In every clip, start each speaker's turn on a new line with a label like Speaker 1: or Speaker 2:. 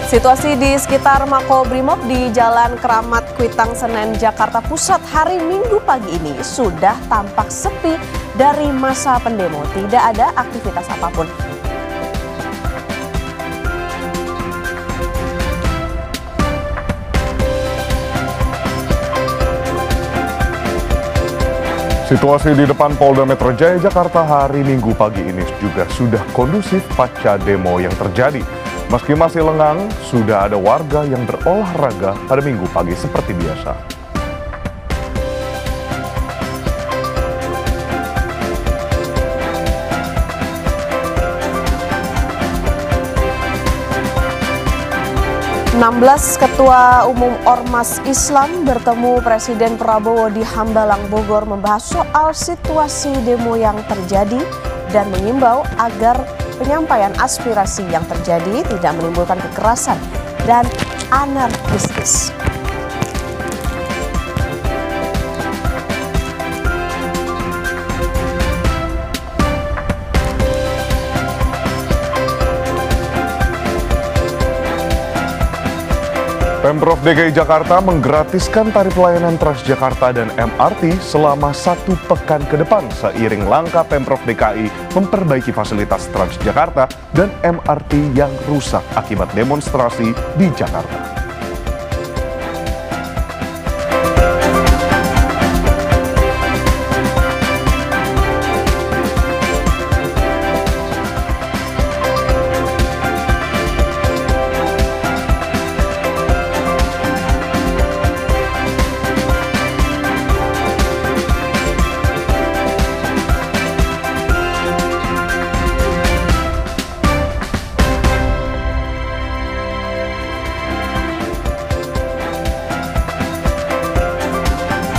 Speaker 1: Situasi di sekitar Makobrimob di Jalan Keramat Kuitang Senen, Jakarta Pusat hari Minggu pagi ini sudah tampak sepi dari masa pendemo. Tidak ada aktivitas apapun.
Speaker 2: Situasi di depan Polda Metro Jaya Jakarta hari Minggu pagi ini juga sudah kondusif pasca demo yang terjadi. Meski masih lengang, sudah ada warga yang berolahraga pada Minggu pagi seperti biasa.
Speaker 1: Ketua Umum Ormas Islam bertemu Presiden Prabowo di Hambalang, Bogor membahas soal situasi demo yang terjadi dan mengimbau agar penyampaian aspirasi yang terjadi tidak menimbulkan kekerasan dan anarkistis.
Speaker 2: Pemprov DKI Jakarta menggratiskan tarif pelayanan Transjakarta dan MRT selama 1 pekan ke depan seiring langkah Pemprov DKI memperbaiki fasilitas Transjakarta dan MRT yang rusak akibat demonstrasi di Jakarta.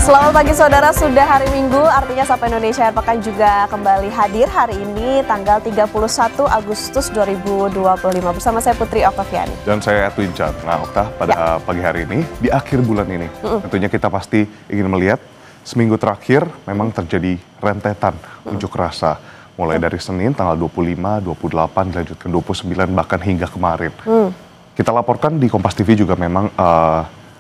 Speaker 1: Selamat pagi saudara, sudah hari Minggu, artinya Sapa Indonesia Akhir Pekan juga kembali hadir hari ini tanggal 31 Agustus 2025 bersama saya Putri Oktaviani.
Speaker 2: Dan saya Edwin Chan. Nah Okta, pada pagi hari ini, di akhir bulan ini, tentunya kita pasti ingin melihat seminggu terakhir memang terjadi rentetan unjuk rasa. Mulai dari Senin tanggal 25, 28, dilanjutkan 29, bahkan hingga kemarin. Kita laporkan di Kompas TV juga memang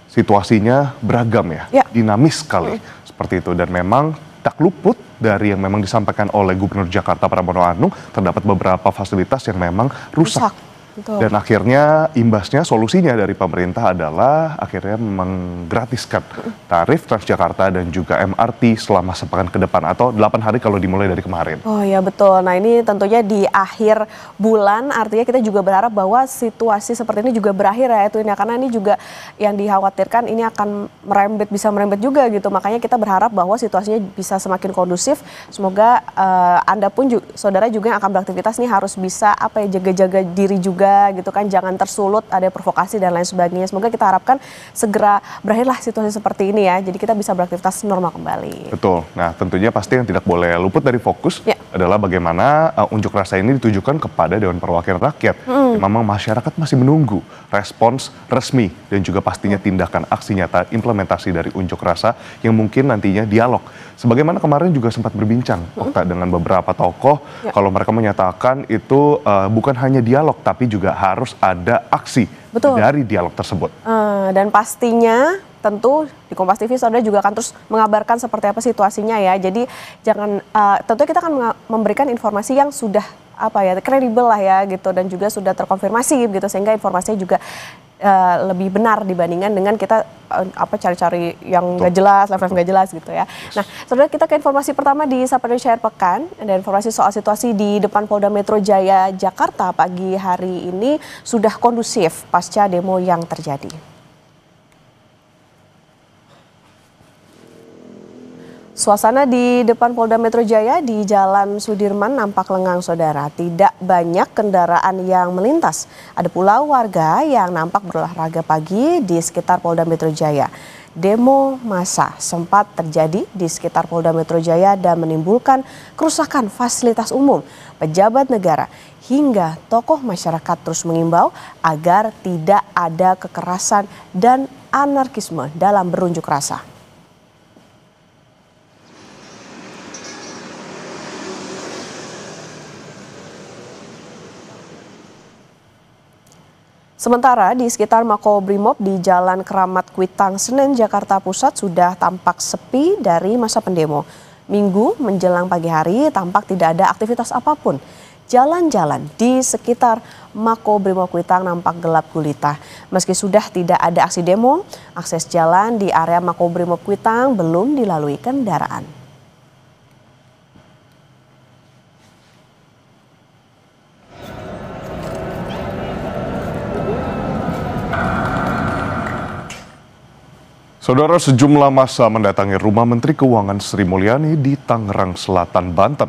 Speaker 2: situasinya beragam ya, dinamis sekali seperti itu. Dan memang tak luput dari yang memang disampaikan oleh Gubernur Jakarta Pramono Anung, terdapat beberapa fasilitas yang memang rusak. Betul. Dan akhirnya imbasnya, solusinya dari pemerintah adalah akhirnya menggratiskan tarif Transjakarta dan juga MRT selama sepekan ke depan atau 8 hari kalau dimulai dari kemarin.
Speaker 1: Oh ya betul, nah ini tentunya di akhir bulan artinya kita juga berharap bahwa situasi seperti ini juga berakhir ya itu, karena ini juga yang dikhawatirkan ini akan bisa merembet juga gitu. Makanya kita berharap bahwa situasinya bisa semakin kondusif. Semoga Anda pun saudara juga yang akan beraktivitas nih harus bisa jaga-jaga diri juga gitu kan, jangan tersulut ada provokasi dan lain sebagainya. Semoga kita harapkan segera berakhirlah situasi seperti ini ya, jadi kita bisa beraktivitas normal kembali.
Speaker 2: Betul. Nah tentunya pasti yang tidak boleh luput dari fokus adalah bagaimana unjuk rasa ini ditujukan kepada Dewan Perwakilan Rakyat. Memang masyarakat masih menunggu respons resmi dan juga pastinya tindakan aksi nyata implementasi dari unjuk rasa yang mungkin nantinya dialog. Sebagaimana kemarin juga sempat berbincang dengan beberapa tokoh, kalau mereka menyatakan itu bukan hanya dialog tapi juga harus ada aksi dari dialog tersebut.
Speaker 1: Dan pastinya tentu di Kompas TV saudara juga akan terus mengabarkan seperti apa situasinya ya. Jadi jangan, tentu kita akan memberikan informasi yang sudah kredibel lah ya gitu, dan juga sudah terkonfirmasi gitu, sehingga informasinya juga lebih benar dibandingkan dengan kita cari-cari yang nggak jelas, live nggak jelas gitu ya. Nah, saudara, kita ke informasi pertama di Sapa Indonesia Akhir Pekan. Ada informasi soal situasi di depan Polda Metro Jaya Jakarta pagi hari ini sudah kondusif pasca demo yang terjadi. Suasana di depan Polda Metro Jaya di Jalan Sudirman nampak lengang saudara. Tidak banyak kendaraan yang melintas. Ada pula warga yang nampak berolahraga pagi di sekitar Polda Metro Jaya. Demo massa sempat terjadi di sekitar Polda Metro Jaya dan menimbulkan kerusakan fasilitas umum. Pejabat negara hingga tokoh masyarakat terus mengimbau agar tidak ada kekerasan dan anarkisme dalam berunjuk rasa. Sementara di sekitar Makobrimob di Jalan Keramat Kuitang, Senen, Jakarta Pusat sudah tampak sepi dari masa pendemo. Minggu menjelang pagi hari tampak tidak ada aktivitas apapun. Jalan-jalan di sekitar Makobrimob Kuitang nampak gelap gulita. Meski sudah tidak ada aksi demo, akses jalan di area Makobrimob Kuitang belum dilalui kendaraan.
Speaker 2: Saudara, sejumlah massa mendatangi rumah Menteri Keuangan Sri Mulyani di Tangerang Selatan, Banten.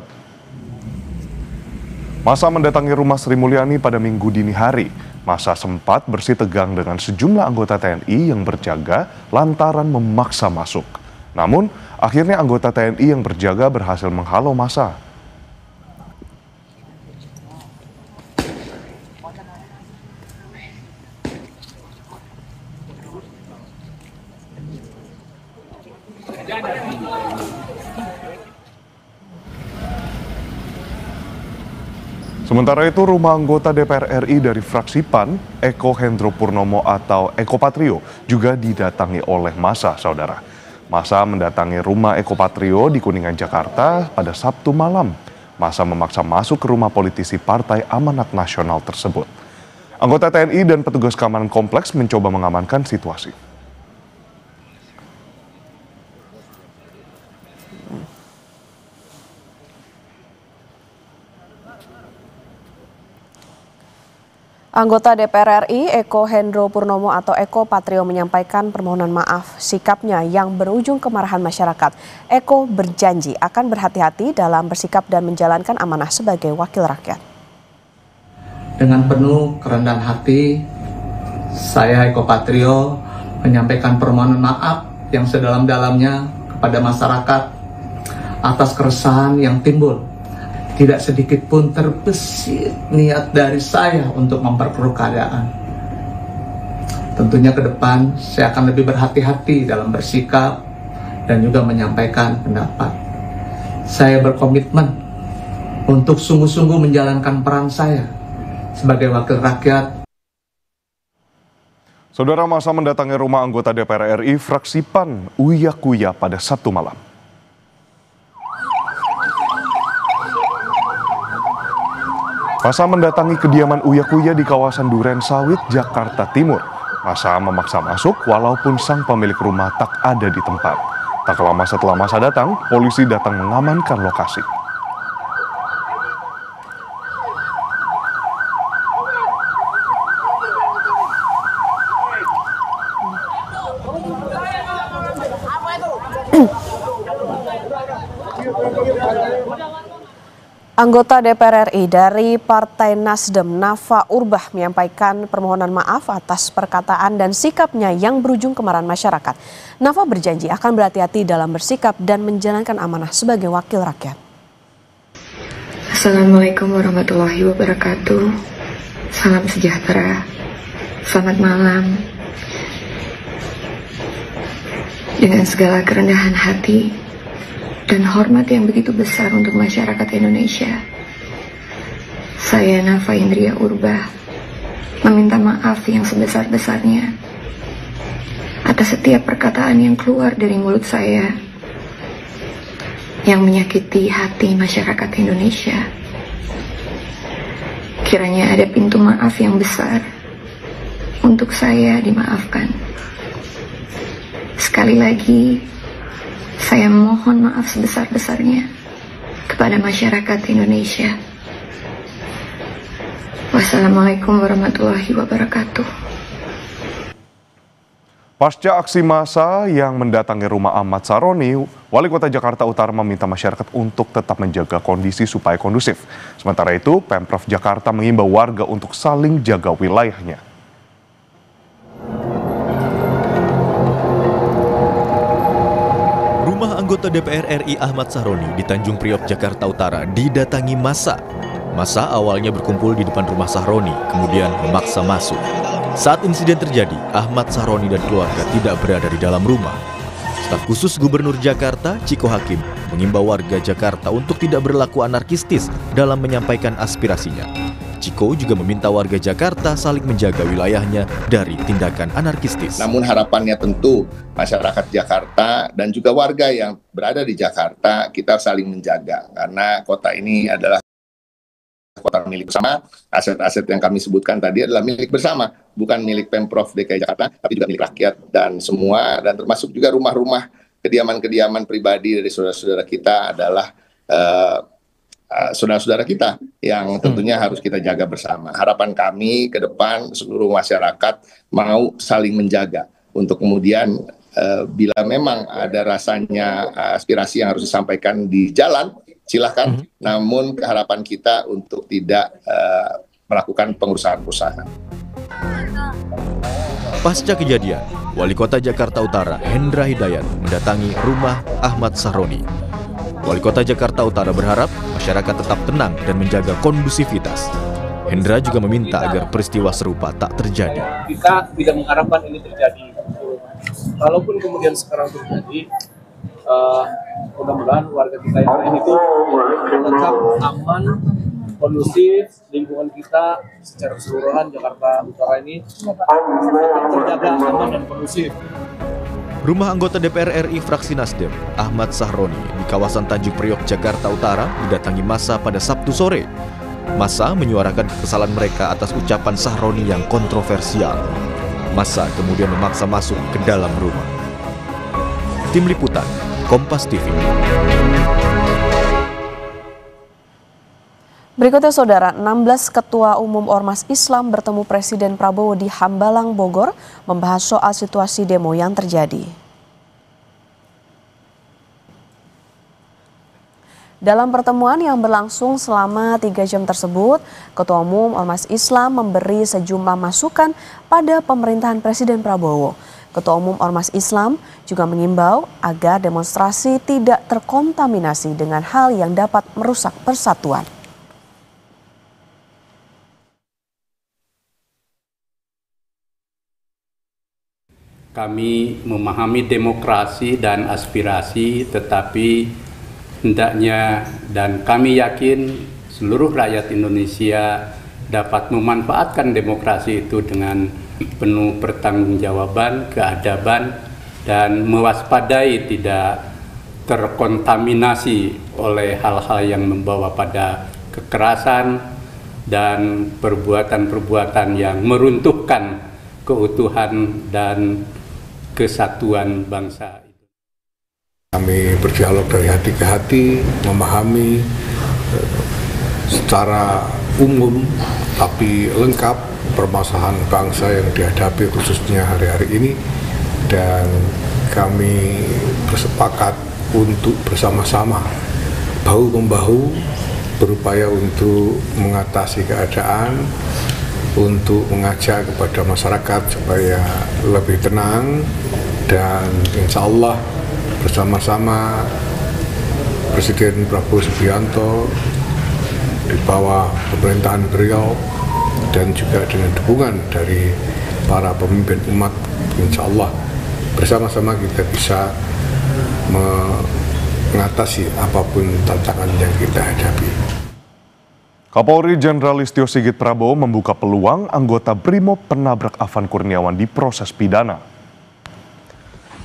Speaker 2: Massa mendatangi rumah Sri Mulyani pada Minggu dini hari. Massa sempat bersitegang dengan sejumlah anggota TNI yang berjaga lantaran memaksa masuk. Namun, akhirnya anggota TNI yang berjaga berhasil menghalau massa. Sementara itu, rumah anggota DPR RI dari fraksi PAN, Eko Hendro Purnomo atau Eko Patrio, juga didatangi oleh massa, saudara. Massa mendatangi rumah Eko Patrio di Kuningan, Jakarta pada Sabtu malam. Massa memaksa masuk ke rumah politisi Partai Amanat Nasional tersebut. Anggota TNI dan petugas keamanan kompleks mencoba mengamankan situasi.
Speaker 1: Anggota DPR RI Eko Hendro Purnomo atau Eko Patrio menyampaikan permohonan maaf sikapnya yang berujung kemarahan masyarakat. Eko berjanji akan berhati-hati dalam bersikap dan menjalankan amanah sebagai wakil rakyat.
Speaker 3: Dengan penuh kerendahan hati, saya Eko Patrio menyampaikan permohonan maaf yang sedalam-dalamnya kepada masyarakat atas keresahan yang timbul. Tidak sedikit pun terbesit niat dari saya untuk memperkeruh keadaan. Tentunya ke depan saya akan lebih berhati-hati dalam bersikap dan juga menyampaikan pendapat. Saya berkomitmen untuk sungguh-sungguh menjalankan peran saya sebagai wakil rakyat.
Speaker 2: Saudara, massa mendatangi rumah anggota DPR RI fraksi PAN Uya Kuya pada Sabtu malam. Massa mendatangi kediaman Uya Kuya di kawasan Duren Sawit, Jakarta Timur. Massa memaksa masuk walaupun sang pemilik rumah tak ada di tempat. Tak lama setelah massa datang, polisi datang mengamankan lokasi.
Speaker 1: Anggota DPR RI dari Partai Nasdem, Nafa Urbah, menyampaikan permohonan maaf atas perkataan dan sikapnya yang berujung kemarahan masyarakat. Nafa berjanji akan berhati-hati dalam bersikap dan menjalankan amanah sebagai wakil rakyat.
Speaker 4: Assalamualaikum warahmatullahi wabarakatuh. Salam sejahtera. Selamat malam. Dengan segala kerendahan hati dan hormat yang begitu besar untuk masyarakat Indonesia, saya Nafa Indria Urbah meminta maaf yang sebesar-besarnya atas setiap perkataan yang keluar dari mulut saya yang menyakiti hati masyarakat Indonesia. Kiranya ada pintu maaf yang besar untuk saya dimaafkan. Sekali lagi, saya mohon maaf sebesar-besarnya kepada masyarakat Indonesia. Wassalamualaikum warahmatullahi wabarakatuh.
Speaker 2: Pasca aksi massa yang mendatangi rumah Ahmad Saroni, Wali Kota Jakarta Utara meminta masyarakat untuk tetap menjaga kondisi supaya kondusif. Sementara itu, Pemprov Jakarta mengimbau warga untuk saling jaga wilayahnya.
Speaker 5: Rumah anggota DPR RI Ahmad Saroni di Tanjung Priok, Jakarta Utara didatangi massa. Massa awalnya berkumpul di depan rumah Saroni, kemudian memaksa masuk. Saat insiden terjadi, Ahmad Saroni dan keluarga tidak berada di dalam rumah. Staf khusus Gubernur Jakarta, Ciko Hakim, mengimbau warga Jakarta untuk tidak berlaku anarkistis dalam menyampaikan aspirasinya. Ciko juga meminta warga Jakarta saling menjaga wilayahnya dari tindakan anarkistis.
Speaker 6: Namun harapannya tentu masyarakat Jakarta dan juga warga yang berada di Jakarta kita saling menjaga, karena kota ini adalah kota milik bersama. Aset-aset yang kami sebutkan tadi adalah milik bersama, bukan milik Pemprov DKI Jakarta, tapi juga milik rakyat dan semua, dan termasuk juga rumah-rumah, kediaman-kediaman pribadi dari saudara-saudara kita adalah saudara-saudara kita yang tentunya harus kita jaga bersama. Harapan kami ke depan seluruh masyarakat mau saling menjaga untuk kemudian bila memang ada rasanya aspirasi yang harus disampaikan di jalan, silakan. Namun harapan kita untuk tidak melakukan pengurusan-pengurusan.
Speaker 5: Pasca kejadian, Wali Kota Jakarta Utara Hendra Hidayat mendatangi rumah Ahmad Sahroni. Wali Kota Jakarta Utara berharap masyarakat tetap tenang dan menjaga kondusivitas. Hendra juga meminta agar peristiwa serupa tak terjadi.
Speaker 7: Kita tidak mengharapkan ini terjadi. Kalaupun kemudian sekarang terjadi, mudah-mudahan warga kita yang lain itu tetap aman, kondusif, lingkungan kita secara keseluruhan Jakarta Utara ini tetap terjaga aman dan kondusif.
Speaker 5: Rumah anggota DPR RI fraksi Nasdem, Ahmad Sahroni, di kawasan Tanjung Priok, Jakarta Utara, didatangi massa pada Sabtu sore. Massa menyuarakan kekesalan mereka atas ucapan Sahroni yang kontroversial. Massa kemudian memaksa masuk ke dalam rumah. Tim Liputan, Kompas TV.
Speaker 1: Berikutnya saudara, 16 Ketua Umum Ormas Islam bertemu Presiden Prabowo di Hambalang, Bogor, membahas soal situasi demo yang terjadi. Dalam pertemuan yang berlangsung selama 3 jam tersebut, Ketua Umum Ormas Islam memberi sejumlah masukan pada pemerintahan Presiden Prabowo. Ketua Umum Ormas Islam juga mengimbau agar demonstrasi tidak terkontaminasi dengan hal yang dapat merusak persatuan.
Speaker 8: Kami memahami demokrasi dan aspirasi, tetapi hendaknya dan kami yakin seluruh rakyat Indonesia dapat memanfaatkan demokrasi itu dengan penuh pertanggungjawaban, keadaban, dan mewaspadai tidak terkontaminasi oleh hal-hal yang membawa pada kekerasan dan perbuatan-perbuatan yang meruntuhkan keutuhan dan kesatuan bangsa.
Speaker 9: Kami berdialog dari hati ke hati, memahami secara umum tapi lengkap permasalahan bangsa yang dihadapi khususnya hari-hari ini, dan kami bersepakat untuk bersama-sama bahu-membahu berupaya untuk mengatasi keadaan, untuk mengajak kepada masyarakat supaya lebih tenang, dan insya Allah bersama-sama Presiden Prabowo Subianto di bawah pemerintahan beliau dan juga dengan dukungan dari para pemimpin umat, insya Allah bersama-sama kita bisa mengatasi apapun tantangan yang kita hadapi.
Speaker 2: Kapolri Jenderal Listio Sigit Prabowo membuka peluang anggota BRIMOB penabrak Afan Kurniawan diproses pidana.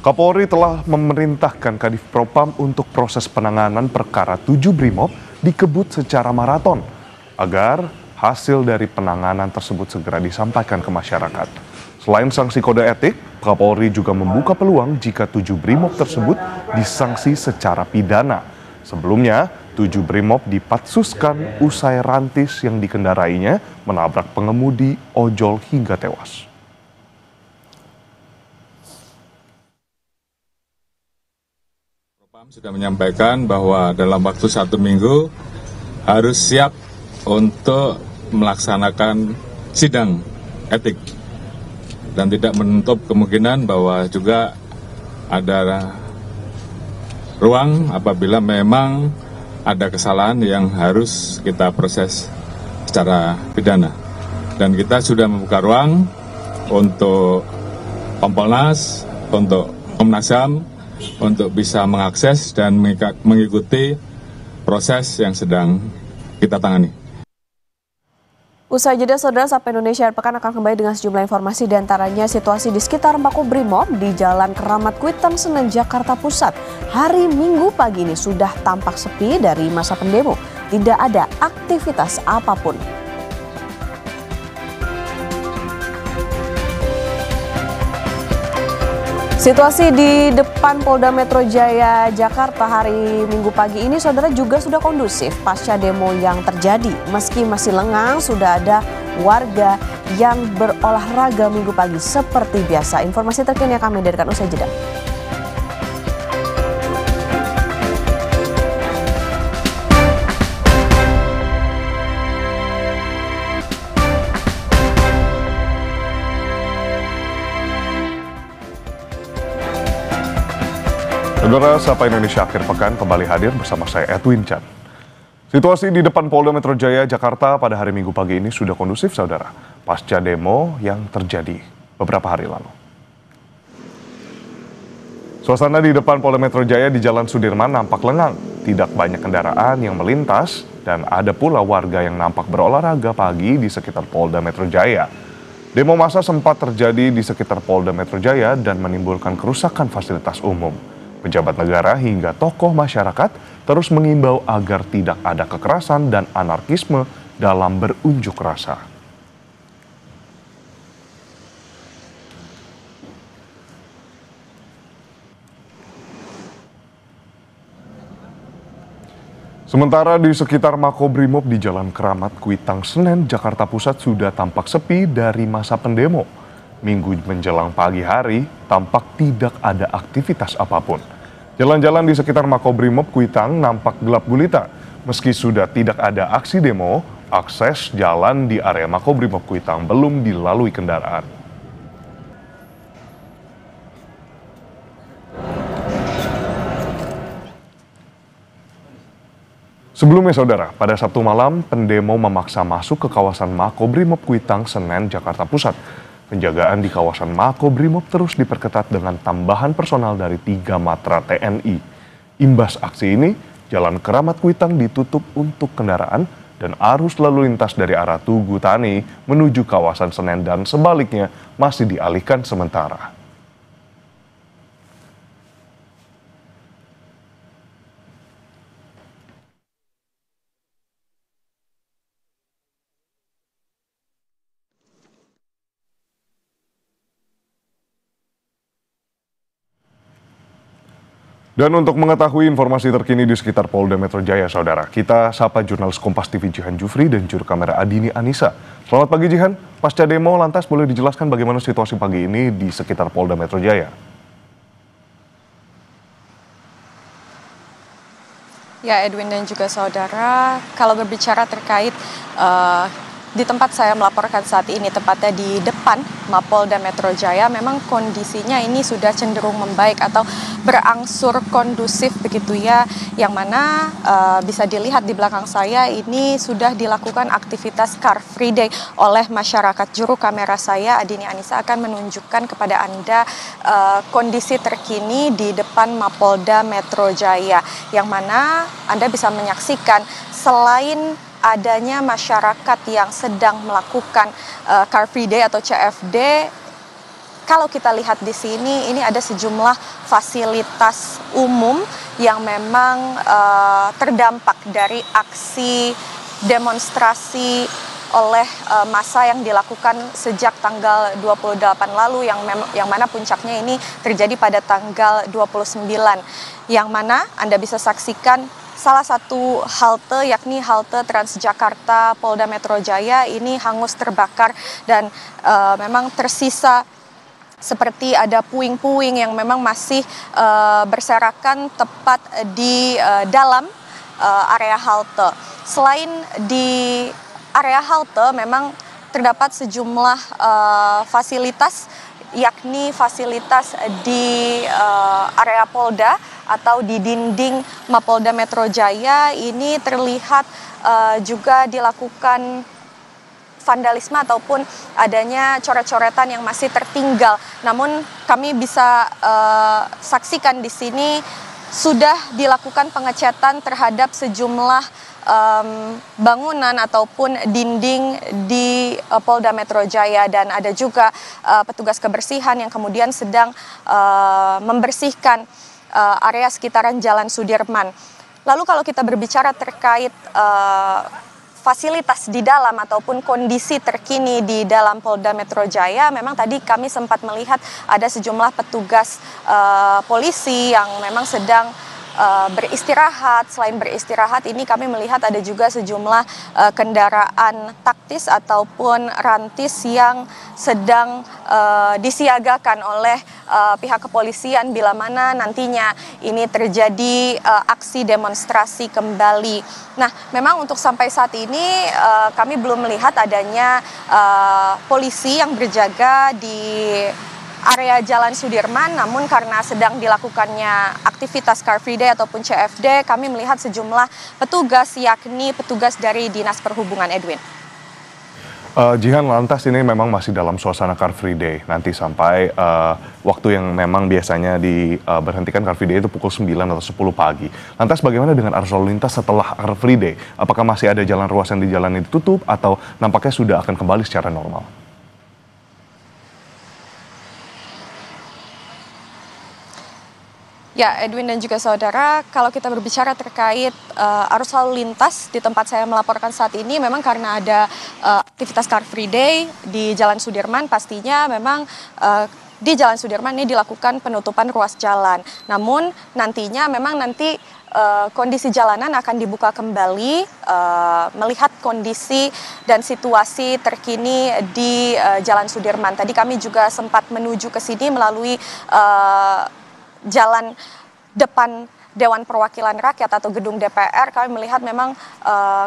Speaker 2: Kapolri telah memerintahkan Kadif Propam untuk proses penanganan perkara 7 BRIMOB dikebut secara maraton agar hasil dari penanganan tersebut segera disampaikan ke masyarakat. Selain sanksi kode etik, Kapolri juga membuka peluang jika 7 BRIMOB tersebut disanksi secara pidana. Sebelumnya, 7 BRIMOB dipatsuskan usai rantis yang dikendarainya menabrak pengemudi ojol hingga tewas.
Speaker 10: Propam sudah menyampaikan bahwa dalam waktu 1 minggu harus siap untuk melaksanakan sidang etik dan tidak menutup kemungkinan bahwa juga ada ruang apabila memang ada kesalahan yang harus kita proses secara pidana. Dan kita sudah membuka ruang untuk Kompolnas, untuk Komnas HAM, untuk bisa mengakses dan mengikuti proses yang sedang kita tangani.
Speaker 1: Usai jeda, saudara, Sapa Indonesia Pekan akan kembali dengan sejumlah informasi, diantaranya situasi di sekitar Makobrimob di Jalan Keramat Kuitang, Senen, Jakarta Pusat. Hari Minggu pagi ini sudah tampak sepi dari masa pendemo. Tidak ada aktivitas apapun. Situasi di depan Polda Metro Jaya Jakarta hari Minggu pagi ini, saudara, juga sudah kondusif pasca demo yang terjadi. Meski masih lengang, sudah ada warga yang berolahraga Minggu pagi seperti biasa. Informasi terkini yang kami hadirkan usai jeda.
Speaker 2: Saudara, Sapa Indonesia akhir pekan kembali hadir bersama saya Edwin Chan. Situasi di depan Polda Metro Jaya Jakarta pada hari Minggu pagi ini sudah kondusif, saudara, pasca demo yang terjadi beberapa hari lalu. Suasana di depan Polda Metro Jaya di Jalan Sudirman nampak lengang, tidak banyak kendaraan yang melintas, dan ada pula warga yang nampak berolahraga pagi di sekitar Polda Metro Jaya. Demo massa sempat terjadi di sekitar Polda Metro Jaya dan menimbulkan kerusakan fasilitas umum. Pejabat negara hingga tokoh masyarakat terus mengimbau agar tidak ada kekerasan dan anarkisme dalam berunjuk rasa. Sementara di sekitar Makobrimob di Jalan Keramat Kuitang, Senen, Jakarta Pusat sudah tampak sepi dari masa pendemo. Minggu menjelang pagi hari, tampak tidak ada aktivitas apapun. Jalan-jalan di sekitar Makobrimob Kuitang nampak gelap gulita. Meski sudah tidak ada aksi demo, akses jalan di area Makobrimob Kuitang belum dilalui kendaraan. Sebelumnya, saudara, pada Sabtu malam, pendemo memaksa masuk ke kawasan Makobrimob Kuitang, Senen, Jakarta Pusat. Penjagaan di kawasan Makobrimob terus diperketat dengan tambahan personal dari 3 matra TNI. Imbas aksi ini, Jalan Keramat Kuitang ditutup untuk kendaraan dan arus lalu lintas dari arah Tugu Tani menuju kawasan Senen dan sebaliknya masih dialihkan sementara. Dan untuk mengetahui informasi terkini di sekitar Polda Metro Jaya, saudara, kita sapa jurnalis Kompas TV Jihan Jufri dan juru kamera Adini Anissa. Selamat pagi, Jihan. Pasca demo, lantas boleh dijelaskan bagaimana situasi pagi ini di sekitar Polda Metro Jaya?
Speaker 11: Ya, Edwin dan juga saudara, kalau berbicara terkait di tempat saya melaporkan saat ini, tepatnya di depan Mapolda Metro Jaya, memang kondisinya ini sudah cenderung membaik atau berangsur kondusif begitu ya, yang mana bisa dilihat di belakang saya ini sudah dilakukan aktivitas Car Free Day oleh masyarakat. Juru kamera saya Adini Anissa akan menunjukkan kepada Anda kondisi terkini di depan Mapolda Metro Jaya, yang mana Anda bisa menyaksikan selain adanya masyarakat yang sedang melakukan Car Free Day atau CFD, kalau kita lihat di sini, ini ada sejumlah fasilitas umum yang memang terdampak dari aksi demonstrasi oleh massa yang dilakukan sejak tanggal 28 lalu, yang mana puncaknya ini terjadi pada tanggal 29, yang mana Anda bisa saksikan salah satu halte, yakni halte Transjakarta Polda Metro Jaya, ini hangus terbakar dan memang tersisa seperti ada puing-puing yang memang masih berserakan tepat di dalam area halte. Selain di area halte, memang terdapat sejumlah fasilitas, yakni fasilitas di area Polda atau di dinding Mapolda Metro Jaya. Ini terlihat juga dilakukan vandalisme ataupun adanya coret-coretan yang masih tertinggal. Namun kami bisa saksikan di sini sudah dilakukan pengecatan terhadap sejumlah bangunan ataupun dinding di Polda Metro Jaya, dan ada juga petugas kebersihan yang kemudian sedang membersihkan area sekitaran Jalan Sudirman. Lalu kalau kita berbicara terkait fasilitas di dalam ataupun kondisi terkini di dalam Polda Metro Jaya, memang tadi kami sempat melihat ada sejumlah petugas polisi yang memang sedang beristirahat. Selain beristirahat ini kami melihat ada juga sejumlah kendaraan taktis ataupun rantis yang sedang disiagakan oleh pihak kepolisian bila mana nantinya ini terjadi aksi demonstrasi kembali. Nah, memang untuk sampai saat ini kami belum melihat adanya polisi yang berjaga di area Jalan Sudirman, namun karena sedang dilakukannya aktivitas Car Free Day ataupun CFD, kami melihat sejumlah petugas, yakni petugas dari Dinas Perhubungan, Edwin.
Speaker 2: Jihan, lantas ini memang masih dalam suasana Car Free Day nanti sampai waktu yang memang biasanya diberhentikan Car Free Day itu pukul 9 atau 10 pagi. Lantas bagaimana dengan arus lalu lintas setelah Car Free Day? Apakah masih ada jalan ruas yang di jalan ini ditutup atau nampaknya sudah akan kembali secara normal?
Speaker 11: Ya, Edwin dan juga saudara, kalau kita berbicara terkait arus lalu lintas di tempat saya melaporkan saat ini, memang karena ada aktivitas Car Free Day di Jalan Sudirman, pastinya memang di Jalan Sudirman ini dilakukan penutupan ruas jalan. Namun nantinya memang nanti kondisi jalanan akan dibuka kembali, melihat kondisi dan situasi terkini di Jalan Sudirman. Tadi kami juga sempat menuju ke sini melalui jalan depan Dewan Perwakilan Rakyat atau gedung DPR. Kami melihat memang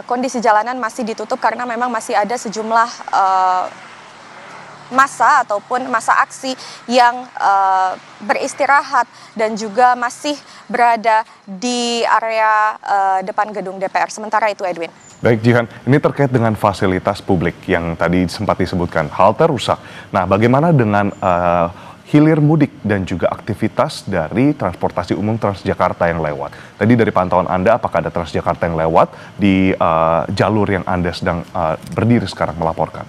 Speaker 11: kondisi jalanan masih ditutup karena memang masih ada sejumlah massa ataupun massa aksi yang beristirahat dan juga masih berada di area depan gedung DPR. Sementara itu, Edwin.
Speaker 2: Baik, Jihan, ini terkait dengan fasilitas publik yang tadi sempat disebutkan, halte rusak. Nah, bagaimana dengan hilir mudik dan juga aktivitas dari transportasi umum Transjakarta yang lewat? Tadi dari pantauan Anda, apakah ada Transjakarta yang lewat di jalur yang Anda sedang berdiri sekarang melaporkan?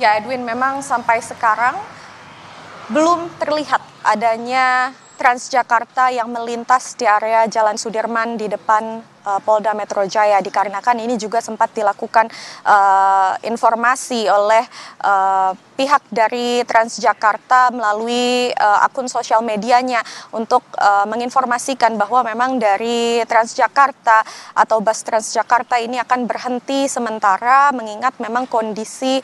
Speaker 11: Ya, Edwin, memang sampai sekarang belum terlihat adanya Transjakarta yang melintas di area Jalan Sudirman di depan Polda Metro Jaya, dikarenakan ini juga sempat dilakukan informasi oleh pihak dari Transjakarta melalui akun sosial medianya untuk menginformasikan bahwa memang dari Transjakarta atau bus Transjakarta ini akan berhenti sementara, mengingat memang kondisi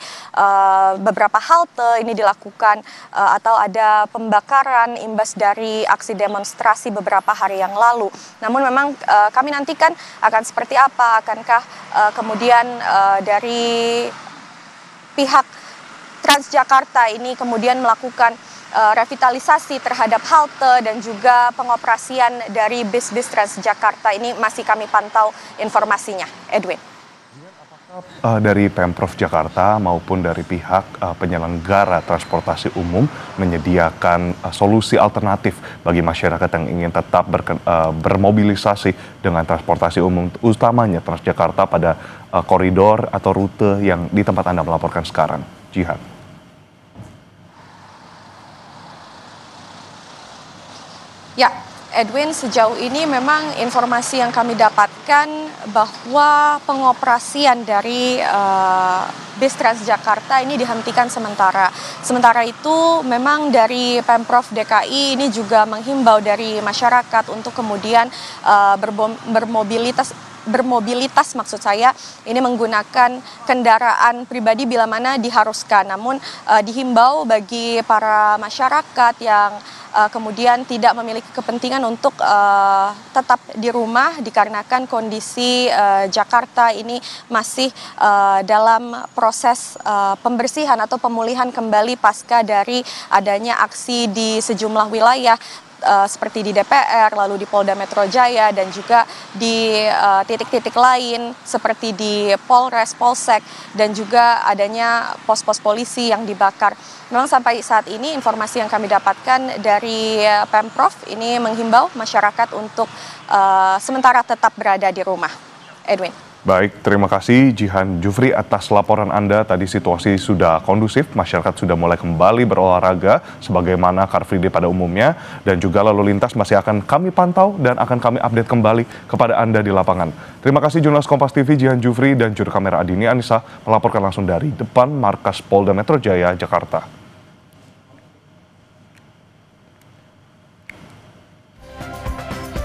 Speaker 11: beberapa halte ini dilakukan atau ada pembakaran imbas dari aksi demonstrasi beberapa hari yang lalu. Namun memang kami nantikan akan seperti apa, akankah kemudian dari pihak Transjakarta ini kemudian melakukan revitalisasi terhadap halte dan juga pengoperasian dari bis-bis Transjakarta ini masih kami pantau informasinya, Edwin.
Speaker 2: Dari Pemprov Jakarta maupun dari pihak penyelenggara transportasi umum menyediakan solusi alternatif bagi masyarakat yang ingin tetap bermobilisasi dengan transportasi umum, utamanya Transjakarta pada koridor atau rute yang di tempat Anda melaporkan sekarang, Jihan.
Speaker 11: Ya, Edwin, sejauh ini memang informasi yang kami dapatkan bahwa pengoperasian dari bis Transjakarta ini dihentikan sementara. Sementara itu memang dari Pemprov DKI ini juga menghimbau dari masyarakat untuk kemudian bermobilitas maksud saya ini menggunakan kendaraan pribadi bila mana diharuskan. Namun dihimbau bagi para masyarakat yang kemudian tidak memiliki kepentingan untuk tetap di rumah dikarenakan kondisi Jakarta ini masih dalam proses pembersihan atau pemulihan kembali pasca dari adanya aksi di sejumlah wilayah. seperti di DPR, lalu di Polda Metro Jaya, dan juga di titik-titik lain seperti di Polres, Polsek, dan juga adanya pos-pos polisi yang dibakar. Memang sampai saat ini informasi yang kami dapatkan dari Pemprov ini menghimbau masyarakat untuk sementara tetap berada di rumah. Edwin.
Speaker 2: Baik, terima kasih Jihan Jufri atas laporan Anda. Tadi situasi sudah kondusif, masyarakat sudah mulai kembali berolahraga sebagaimana Car Free Day pada umumnya, dan juga lalu lintas masih akan kami pantau dan akan kami update kembali kepada Anda di lapangan. Terima kasih jurnalis Kompas TV Jihan Jufri dan juru kamera Adini Anissa melaporkan langsung dari depan markas Polda Metro Jaya, Jakarta.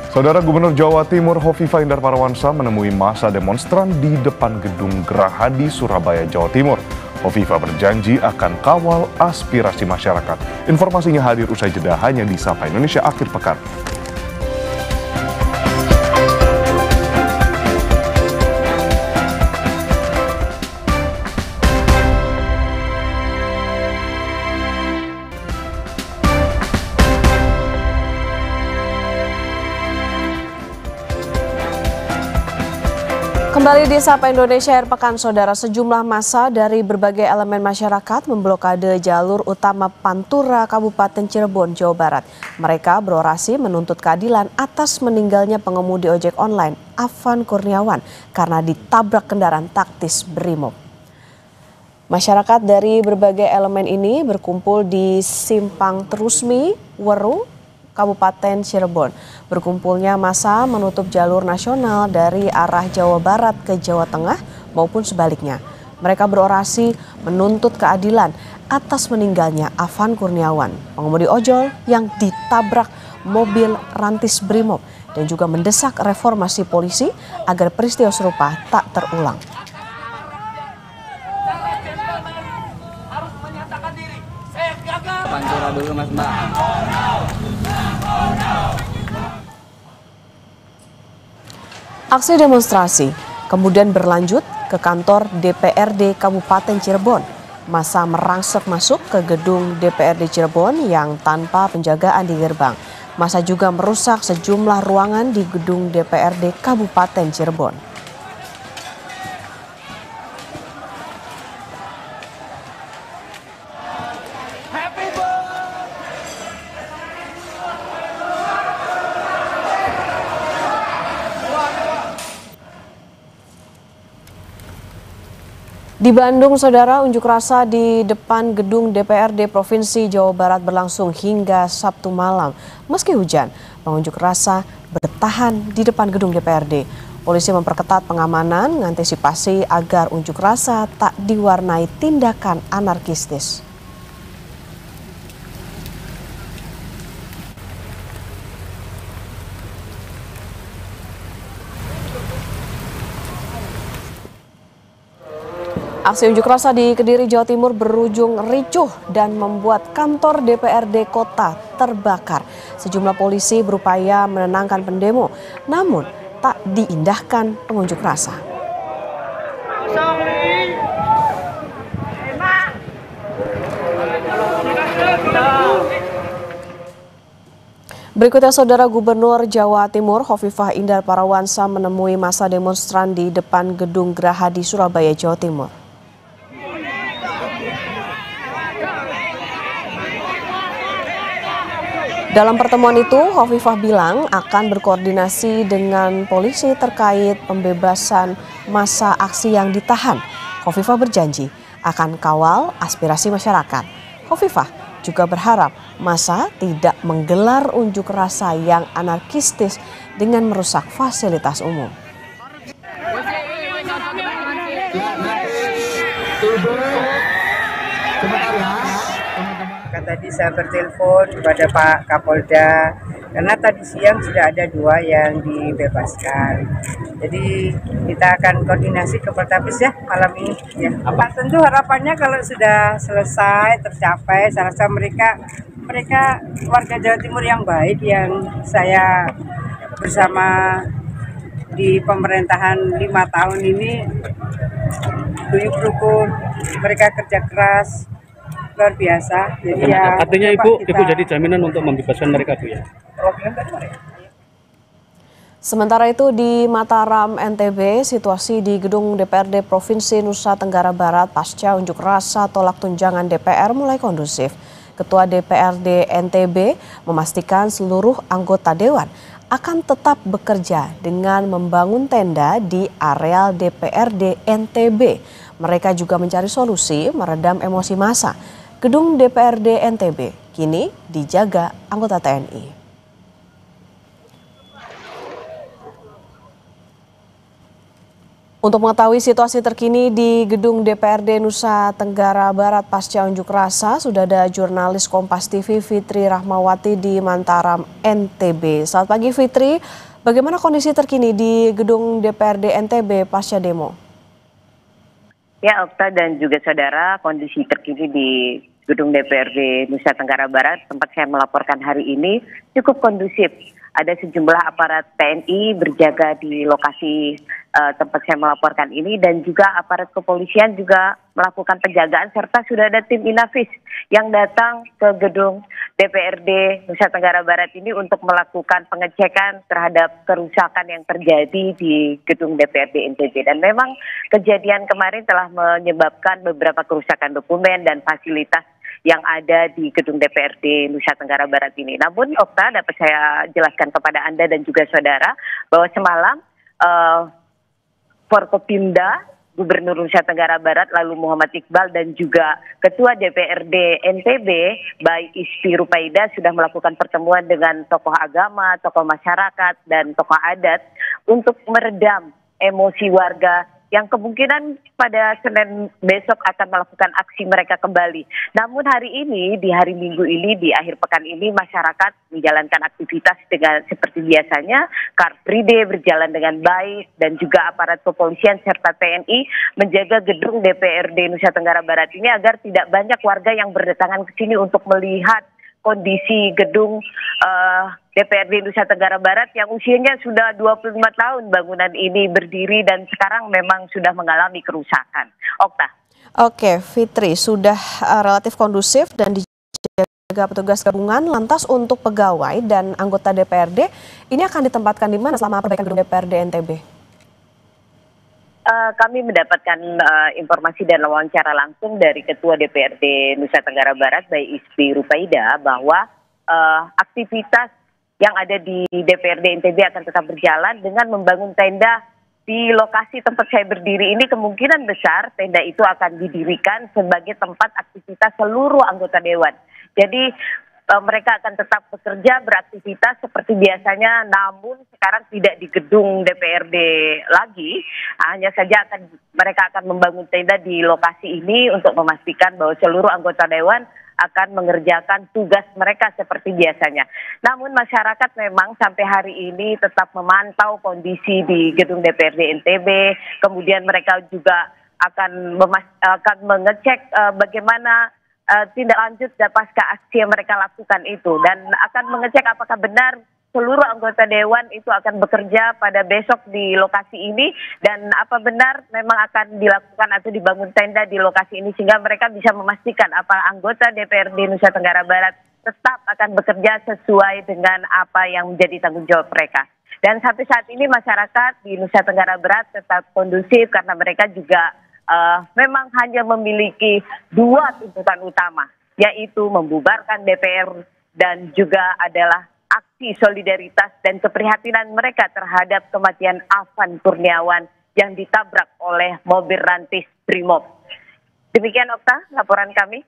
Speaker 2: Saudara Gubernur Jawa Timur Hovifah Indar Parawansa menemui massa demonstran di depan gedung Gerahadi, Surabaya, Jawa Timur. Hovifah berjanji akan kawal aspirasi masyarakat. Informasinya hadir usai jeda hanya di Sapa Indonesia Akhir Pekan.
Speaker 1: Kembali di Sapa Indonesia Akhir Pekan, Saudara, sejumlah massa dari berbagai elemen masyarakat memblokade jalur utama Pantura, Kabupaten Cirebon, Jawa Barat. Mereka berorasi menuntut keadilan atas meninggalnya pengemudi ojek online Afan Kurniawan karena ditabrak kendaraan taktis Brimob. Masyarakat dari berbagai elemen ini berkumpul di Simpang Terusmi, Weru, Kabupaten Cirebon. Berkumpulnya massa menutup jalur nasional dari arah Jawa Barat ke Jawa Tengah maupun sebaliknya. Mereka berorasi menuntut keadilan atas meninggalnya Afan Kurniawan, pengemudi ojol yang ditabrak mobil rantis Brimob, dan juga mendesak reformasi polisi agar peristiwa serupa tak terulang.
Speaker 3: Pantura dulu Mas Mbak.
Speaker 1: Aksi demonstrasi kemudian berlanjut ke kantor DPRD Kabupaten Cirebon. Massa merangsek masuk ke gedung DPRD Cirebon yang tanpa penjagaan di gerbang. Massa juga merusak sejumlah ruangan di gedung DPRD Kabupaten Cirebon. Di Bandung, Saudara, unjuk rasa di depan gedung DPRD Provinsi Jawa Barat berlangsung hingga Sabtu malam. Meski hujan, pengunjuk rasa bertahan di depan gedung DPRD. Polisi memperketat pengamanan, mengantisipasi agar unjuk rasa tak diwarnai tindakan anarkistis. Aksi unjuk rasa di Kediri, Jawa Timur berujung ricuh dan membuat kantor DPRD kota terbakar. Sejumlah polisi berupaya menenangkan pendemo, namun tak diindahkan pengunjuk rasa. Berikutnya, Saudara, Gubernur Jawa Timur Hovifah Indar Parawansa menemui massa demonstran di depan gedung Gerahadi, Surabaya, Jawa Timur. Dalam pertemuan itu, Hovifah bilang akan berkoordinasi dengan polisi terkait pembebasan massa aksi yang ditahan. Hovifah berjanji akan kawal aspirasi masyarakat. Hovifah juga berharap massa tidak menggelar unjuk rasa yang anarkistis dengan merusak fasilitas umum.
Speaker 12: Tadi saya bertelepon kepada Pak Kapolda karena tadi siang sudah ada 2 yang dibebaskan. Jadi kita akan koordinasi ke Poltabes ya malam ini. Ya. Tentu harapannya kalau sudah selesai tercapai, saya rasa mereka warga Jawa Timur yang baik yang saya bersama di pemerintahan 5 tahun ini guyup rukun, mereka kerja keras. luar biasa. Jadi ya,
Speaker 7: Artinya
Speaker 12: Bapak,
Speaker 7: Ibu jadi jaminan untuk membebaskan mereka, Bu ya?
Speaker 1: Sementara itu di Mataram, NTB, situasi di gedung DPRD Provinsi Nusa Tenggara Barat pasca unjuk rasa tolak tunjangan DPR mulai kondusif. Ketua DPRD NTB memastikan seluruh anggota dewan akan tetap bekerja dengan membangun tenda di areal DPRD NTB. Mereka juga mencari solusi meredam emosi massa. Gedung DPRD NTB kini dijaga anggota TNI. Untuk mengetahui situasi terkini di gedung DPRD Nusa Tenggara Barat pasca unjuk rasa, sudah ada jurnalis Kompas TV Fitri Rahmawati di Mataram, NTB. Selamat pagi Fitri, bagaimana kondisi terkini di gedung DPRD NTB pasca demo?
Speaker 13: Ya, Okta dan juga saudara, kondisi terkini di gedung DPRD Nusa Tenggara Barat tempat saya melaporkan hari ini cukup kondusif. Ada sejumlah aparat TNI berjaga di lokasi tempat saya melaporkan ini dan juga aparat kepolisian juga melakukan penjagaan serta sudah ada tim Inafis yang datang ke gedung DPRD Nusa Tenggara Barat ini untuk melakukan pengecekan terhadap kerusakan yang terjadi di gedung DPRD NTB. Dan memang kejadian kemarin telah menyebabkan beberapa kerusakan dokumen dan fasilitas yang ada di gedung DPRD Nusa Tenggara Barat ini. Namun Okta, dapat saya jelaskan kepada Anda dan juga saudara bahwa semalam Forkopimda Gubernur Nusa Tenggara Barat lalu Muhammad Iqbal dan juga Ketua DPRD NTB Bayi Ispi Rupaida sudah melakukan pertemuan dengan tokoh agama, tokoh masyarakat dan tokoh adat untuk meredam emosi warga yang kemungkinan pada Senin besok akan melakukan aksi mereka kembali. Namun hari ini, di hari Minggu ini, di akhir pekan ini, masyarakat menjalankan aktivitas dengan seperti biasanya. Car Free Day berjalan dengan baik dan juga aparat kepolisian serta TNI menjaga gedung DPRD Nusa Tenggara Barat ini agar tidak banyak warga yang berdatangan ke sini untuk melihat kondisi gedung DPRD Nusa Tenggara Barat yang usianya sudah 25 tahun bangunan ini berdiri dan sekarang memang sudah mengalami kerusakan. Okta.
Speaker 1: Oke, Fitri, sudah relatif kondusif dan dijaga petugas gabungan. Lantas untuk pegawai dan anggota DPRD ini akan ditempatkan di mana selama perbaikan gedung DPRD NTB?
Speaker 13: Kami mendapatkan informasi dan wawancara langsung dari Ketua DPRD Nusa Tenggara Barat, Bayi Ispi Rupaida, bahwa aktivitas yang ada di DPRD NTB akan tetap berjalan dengan membangun tenda di lokasi tempat saya berdiri ini. Kemungkinan besar tenda itu akan didirikan sebagai tempat aktivitas seluruh anggota dewan. Jadi mereka akan tetap bekerja, beraktivitas seperti biasanya, namun sekarang tidak di gedung DPRD lagi. Hanya saja mereka akan membangun tenda di lokasi ini untuk memastikan bahwa seluruh anggota dewan akan mengerjakan tugas mereka seperti biasanya. Namun masyarakat memang sampai hari ini tetap memantau kondisi di gedung DPRD NTB, kemudian mereka juga akan mengecek bagaimana tindak lanjut pasca aksi yang mereka lakukan itu dan akan mengecek apakah benar seluruh anggota dewan itu akan bekerja pada besok di lokasi ini dan apa benar memang akan dilakukan atau dibangun tenda di lokasi ini sehingga mereka bisa memastikan apa anggota DPRD Nusa Tenggara Barat tetap akan bekerja sesuai dengan apa yang menjadi tanggung jawab mereka. Dan sampai saat ini masyarakat di Nusa Tenggara Barat tetap kondusif karena mereka juga memang hanya memiliki dua tuntutan utama, yaitu membubarkan DPR dan juga adalah aksi solidaritas dan keprihatinan mereka terhadap kematian Afan Kurniawan yang ditabrak oleh mobil rantis Brimob. Demikian Okta, laporan kami.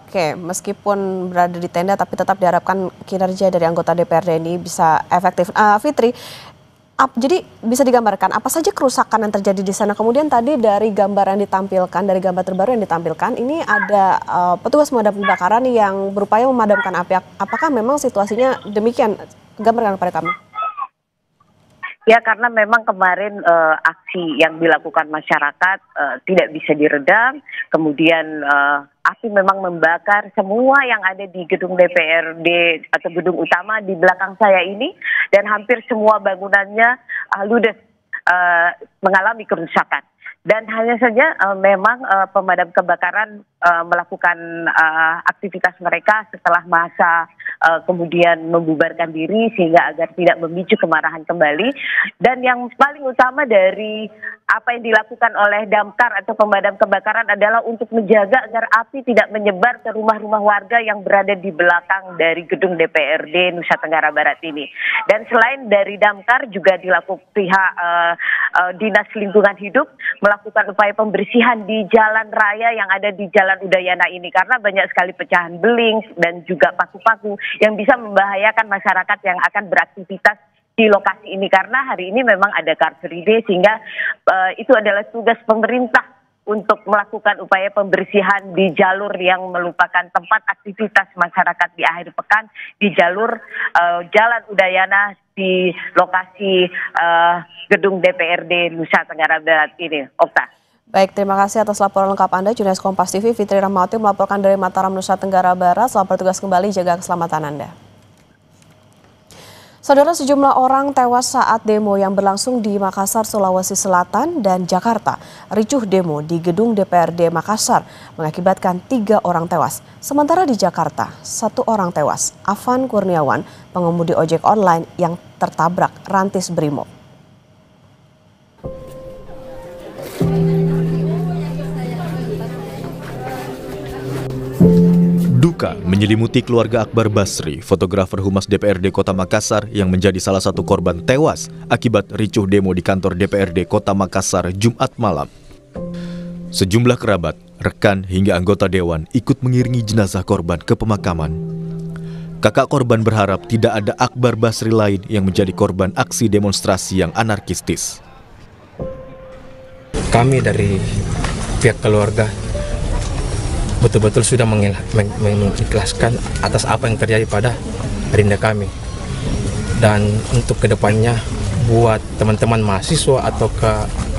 Speaker 1: Oke, meskipun berada di tenda tapi tetap diharapkan kinerja dari anggota DPRD ini bisa efektif. Fitri, jadi bisa digambarkan apa saja kerusakan yang terjadi di sana. Kemudian tadi dari gambar yang ditampilkan, dari gambar terbaru yang ditampilkan, ini ada petugas pemadam kebakaran yang berupaya memadamkan api. Apakah memang situasinya demikian? Gambarkan kepada kami.
Speaker 13: Ya, karena memang kemarin aksi yang dilakukan masyarakat tidak bisa diredam, kemudian api memang membakar semua yang ada di gedung DPRD atau gedung utama di belakang saya ini, dan hampir semua bangunannya ludes, mengalami kerusakan. Dan hanya saja memang pemadam kebakaran melakukan aktivitas mereka setelah masa kemudian membubarkan diri sehingga agar tidak memicu kemarahan kembali. Dan yang paling utama dari apa yang dilakukan oleh damkar atau pemadam kebakaran adalah untuk menjaga agar api tidak menyebar ke rumah-rumah warga yang berada di belakang dari gedung DPRD Nusa Tenggara Barat ini. Dan selain dari damkar juga dilakukan pihak Dinas Lingkungan Hidup melakukan upaya pembersihan di jalan raya yang ada di Jalan Udayana ini karena banyak sekali pecahan beling dan juga paku-paku yang bisa membahayakan masyarakat yang akan beraktivitas di lokasi ini karena hari ini memang ada Car Free Day sehingga itu adalah tugas pemerintah untuk melakukan upaya pembersihan di jalur yang merupakan tempat aktivitas masyarakat di akhir pekan di jalur Jalan Udayana di lokasi gedung DPRD Nusa Tenggara Barat ini. Okta.
Speaker 1: Baik, terima kasih atas laporan lengkap Anda. Jurnalis Kompas TV Fitri Rahmawati melaporkan dari Mataram, Nusa Tenggara Barat. Selamat bertugas kembali, jaga keselamatan Anda. Saudara, sejumlah orang tewas saat demo yang berlangsung di Makassar, Sulawesi Selatan dan Jakarta. Ricuh demo di gedung DPRD Makassar mengakibatkan 3 orang tewas. Sementara di Jakarta, 1 orang tewas. Afan Kurniawan, pengemudi ojek online yang tertabrak rantis Brimob.
Speaker 5: Duka menyelimuti keluarga Akbar Basri, fotografer Humas DPRD Kota Makassar yang menjadi salah satu korban tewas akibat ricuh demo di kantor DPRD Kota Makassar Jumat malam. Sejumlah kerabat, rekan hingga anggota dewan ikut mengiringi jenazah korban ke pemakaman. Kakak korban berharap tidak ada Akbar Basri lain yang menjadi korban aksi demonstrasi yang anarkistis.
Speaker 14: Kami dari pihak keluarga betul-betul sudah mengikhlaskan atas apa yang terjadi pada Rinda kami. Dan untuk kedepannya buat teman-teman mahasiswa atau ke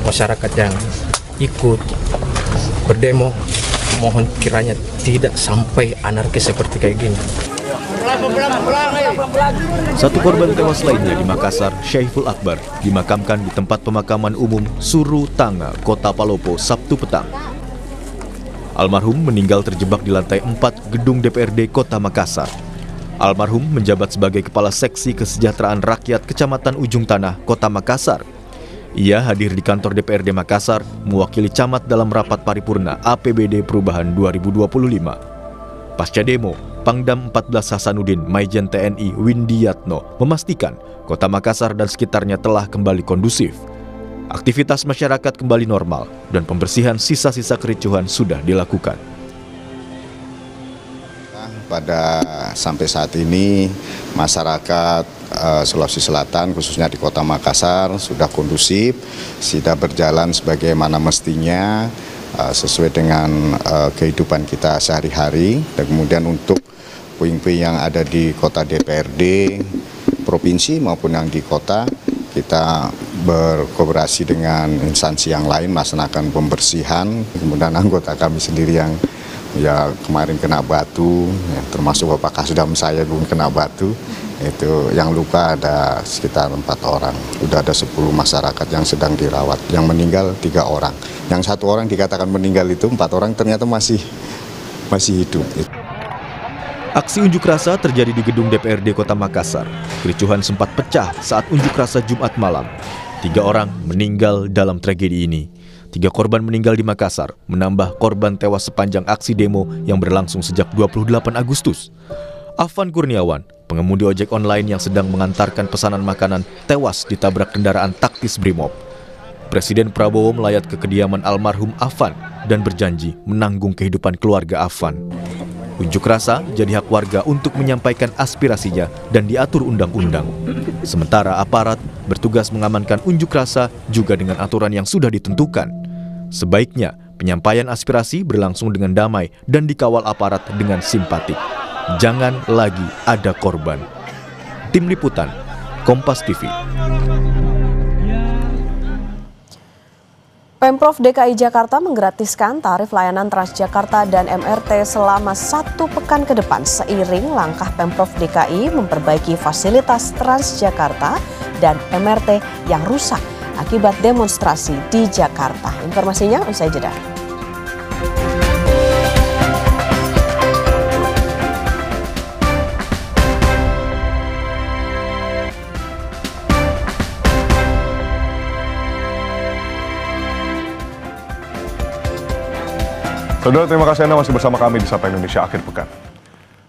Speaker 14: masyarakat yang ikut berdemo, mohon kiranya tidak sampai anarkis seperti kayak gini.
Speaker 5: Satu korban tewas lainnya di Makassar, Syaiful Akbar, dimakamkan di tempat pemakaman umum Suru Tanga, Kota Palopo, Sabtu petang. Almarhum meninggal terjebak di lantai 4 gedung DPRD Kota Makassar. Almarhum menjabat sebagai Kepala Seksi Kesejahteraan Rakyat Kecamatan Ujung Tanah, Kota Makassar. Ia hadir di kantor DPRD Makassar mewakili camat dalam rapat paripurna APBD Perubahan 2025. Pasca demo, Pangdam 14 Hasanuddin Maijen TNI Windiatno memastikan Kota Makassar dan sekitarnya telah kembali kondusif. Aktivitas masyarakat kembali normal dan pembersihan sisa-sisa kericuhan sudah dilakukan.
Speaker 15: Sampai saat ini masyarakat Sulawesi Selatan khususnya di Kota Makassar sudah kondusif, sudah berjalan sebagaimana mestinya sesuai dengan kehidupan kita sehari-hari. Dan kemudian untuk puing-puing yang ada di kota DPRD, provinsi maupun yang di kota, kita berkooperasi dengan instansi yang lain melaksanakan pembersihan. Kemudian anggota kami sendiri yang ya kemarin kena batu, ya, termasuk Bapak Kasdam saya pun kena batu. Itu yang luka ada sekitar 4 orang. Sudah ada 10 masyarakat yang sedang dirawat. Yang meninggal 3 orang. Yang 1 orang dikatakan meninggal itu 4 orang ternyata masih hidup.
Speaker 5: Aksi unjuk rasa terjadi di gedung DPRD Kota Makassar. Kericuhan sempat pecah saat unjuk rasa Jumat malam. 3 orang meninggal dalam tragedi ini. 3 korban meninggal di Makassar, menambah korban tewas sepanjang aksi demo yang berlangsung sejak 28 Agustus. Afan Kurniawan, pengemudi ojek online yang sedang mengantarkan pesanan makanan, tewas ditabrak kendaraan taktis Brimob. Presiden Prabowo melayat ke kediaman almarhum Afan dan berjanji menanggung kehidupan keluarga Afan. Unjuk rasa jadi hak warga untuk menyampaikan aspirasinya dan diatur undang-undang. Sementara aparat bertugas mengamankan unjuk rasa juga dengan aturan yang sudah ditentukan. Sebaiknya penyampaian aspirasi berlangsung dengan damai dan dikawal aparat dengan simpatik. Jangan lagi ada korban. Tim Liputan, Kompas TV.
Speaker 1: Pemprov DKI Jakarta menggratiskan tarif layanan Transjakarta dan MRT selama 1 pekan ke depan seiring langkah Pemprov DKI memperbaiki fasilitas Transjakarta dan MRT yang rusak akibat demonstrasi di Jakarta. Informasinya usai jeda.
Speaker 2: Saudara, terima kasih Anda masih bersama kami di Sapa Indonesia Akhir Pekan.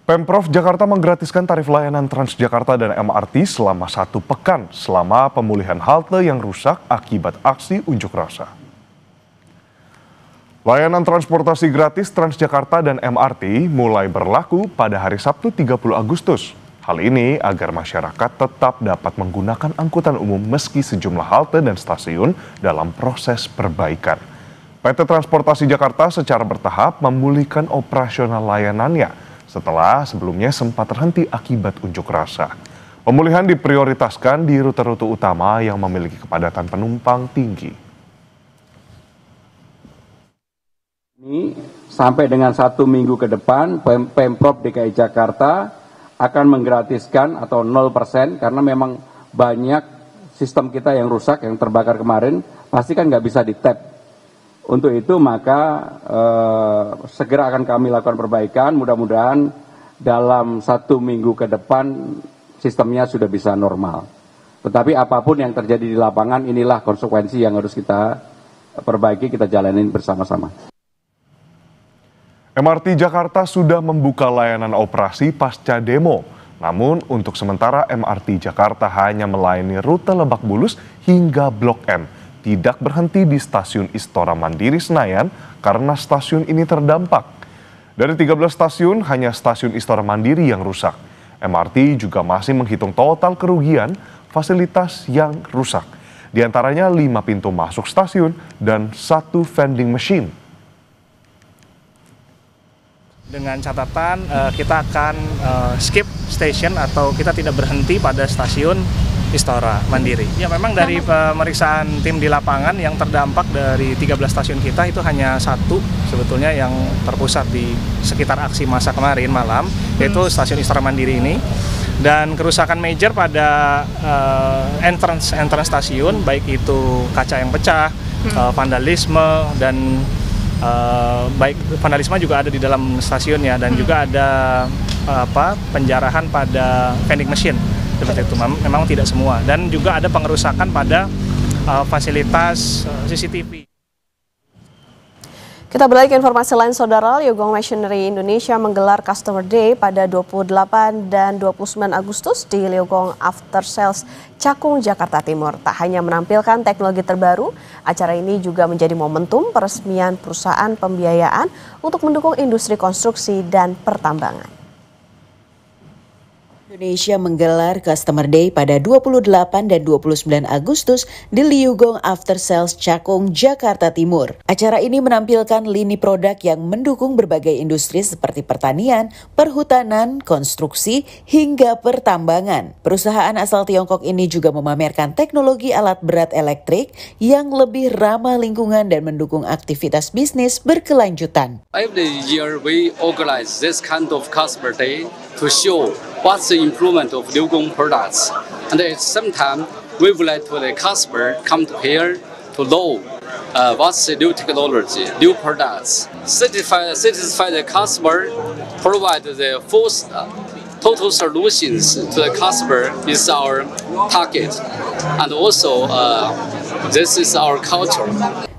Speaker 2: Pemprov Jakarta menggratiskan tarif layanan Transjakarta dan MRT selama 1 pekan selama pemulihan halte yang rusak akibat aksi unjuk rasa. Layanan transportasi gratis Transjakarta dan MRT mulai berlaku pada hari Sabtu 30 Agustus. Hal ini agar masyarakat tetap dapat menggunakan angkutan umum meski sejumlah halte dan stasiun dalam proses perbaikan. PT Transportasi Jakarta secara bertahap memulihkan operasional layanannya setelah sebelumnya sempat terhenti akibat unjuk rasa. Pemulihan diprioritaskan di rute-rute utama yang memiliki kepadatan penumpang tinggi.
Speaker 16: Ini sampai dengan 1 minggu ke depan, Pemprov DKI Jakarta akan menggratiskan atau 0% karena memang banyak sistem kita yang rusak, yang terbakar kemarin, pasti kan nggak bisa di-tap. Untuk itu maka segera akan kami lakukan perbaikan, mudah-mudahan dalam 1 minggu ke depan sistemnya sudah bisa normal. Tetapi apapun yang terjadi di lapangan, inilah konsekuensi yang harus kita perbaiki, kita jalanin bersama-sama.
Speaker 2: MRT Jakarta sudah membuka layanan operasi pasca demo. Namun untuk sementara MRT Jakarta hanya melayani rute Lebak Bulus hingga Blok M. Tidak berhenti di stasiun Istora Mandiri Senayan karena stasiun ini terdampak. Dari 13 stasiun, hanya stasiun Istora Mandiri yang rusak. MRT juga masih menghitung total kerugian fasilitas yang rusak. Di antaranya 5 pintu masuk stasiun dan 1 vending machine.
Speaker 17: Dengan catatan kita akan skip station atau kita tidak berhenti pada stasiun Istora Mandiri. Ya, memang dari pemeriksaan tim di lapangan yang terdampak dari 13 stasiun kita itu hanya 1 sebetulnya yang terpusat di sekitar aksi massa kemarin malam, yaitu stasiun Istora Mandiri ini. Dan kerusakan major pada entrance stasiun, baik itu kaca yang pecah, vandalisme, dan baik vandalisme juga ada di dalam stasiunnya, dan juga ada penjarahan pada vending machine. Seperti itu, memang tidak semua, dan juga ada pengerusakan pada fasilitas CCTV.
Speaker 1: Kita beralih ke informasi lain, Saudara. Liugong Machinery Indonesia menggelar Customer Day pada 28 dan 29 Agustus di Liugong After Sales Cakung, Jakarta Timur. Tak hanya menampilkan teknologi terbaru, acara ini juga menjadi momentum peresmian perusahaan pembiayaan untuk mendukung industri konstruksi dan pertambangan.
Speaker 18: Indonesia menggelar Customer Day pada 28 dan 29 Agustus di Liugong After Sales Cakung, Jakarta Timur. Acara ini menampilkan lini produk yang mendukung berbagai industri seperti pertanian, perhutanan, konstruksi, hingga pertambangan. Perusahaan asal Tiongkok ini juga memamerkan teknologi alat berat elektrik yang lebih ramah lingkungan dan mendukung aktivitas bisnis berkelanjutan.
Speaker 19: Every year we organize this kind of Customer Day to show what's the improvement of Liugong products, and at the same time we would like to the customer come to here to know what's the new technology, new products, satisfy the customer, provide the full total solutions to the customer is our target, and also this is our culture.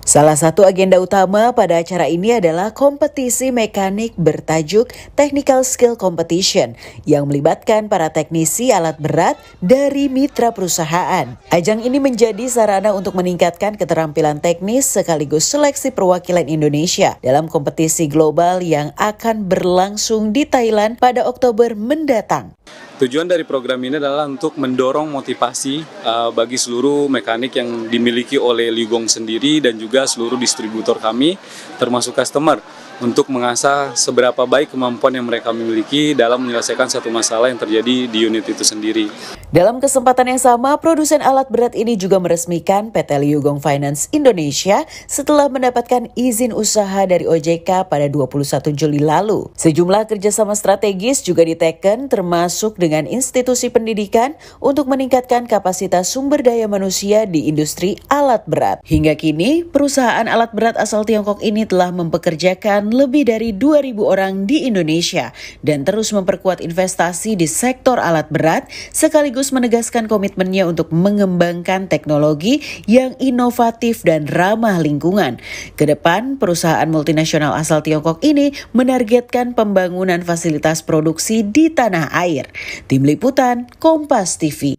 Speaker 18: Salah satu agenda utama pada acara ini adalah kompetisi mekanik bertajuk Technical Skill Competition yang melibatkan para teknisi alat berat dari mitra perusahaan. Ajang ini menjadi sarana untuk meningkatkan keterampilan teknis sekaligus seleksi perwakilan Indonesia dalam kompetisi global yang akan berlangsung di Thailand pada Oktober mendatang.
Speaker 10: Tujuan dari program ini adalah untuk mendorong motivasi bagi seluruh mekanik yang dimiliki oleh Liugong sendiri dan juga seluruh distributor kami, termasuk customer, untuk mengasah seberapa baik kemampuan yang mereka miliki dalam menyelesaikan satu masalah yang terjadi di unit itu sendiri.
Speaker 18: Dalam kesempatan yang sama, produsen alat berat ini juga meresmikan PT Liugong Finance Indonesia setelah mendapatkan izin usaha dari OJK pada 21 Juli lalu. Sejumlah kerjasama strategis juga diteken termasuk dengan institusi pendidikan untuk meningkatkan kapasitas sumber daya manusia di industri alat berat. Hingga kini, perusahaan alat berat asal Tiongkok ini telah mempekerjakan lebih dari 2.000 orang di Indonesia dan terus memperkuat investasi di sektor alat berat sekaligus sekaligus menegaskan komitmennya untuk mengembangkan teknologi yang inovatif dan ramah lingkungan. Kedepan, perusahaan multinasional asal Tiongkok ini menargetkan pembangunan fasilitas produksi di tanah air. Tim Liputan, Kompas TV.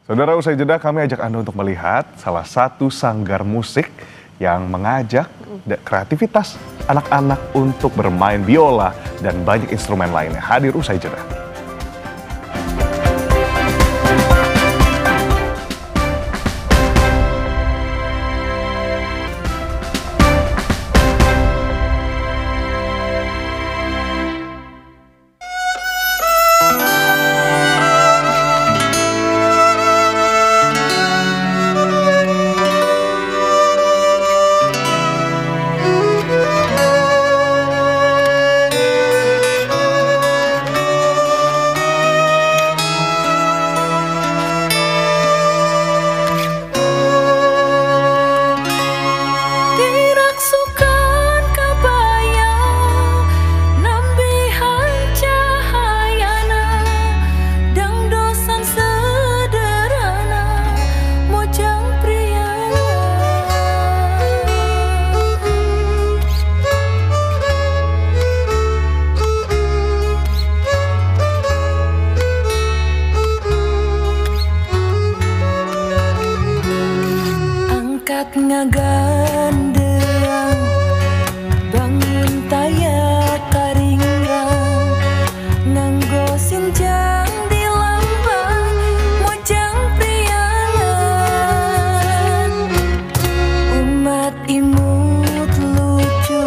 Speaker 2: Saudara, usai jeda kami ajak Anda untuk melihat salah satu sanggar musik yang mengajak kreativitas anak-anak untuk bermain biola dan banyak instrumen lainnya. Hadir usai jeda.
Speaker 20: Ngagandeang bangun taya karingrang nganggo sinjang di lambang mojang priangan umat imut lucu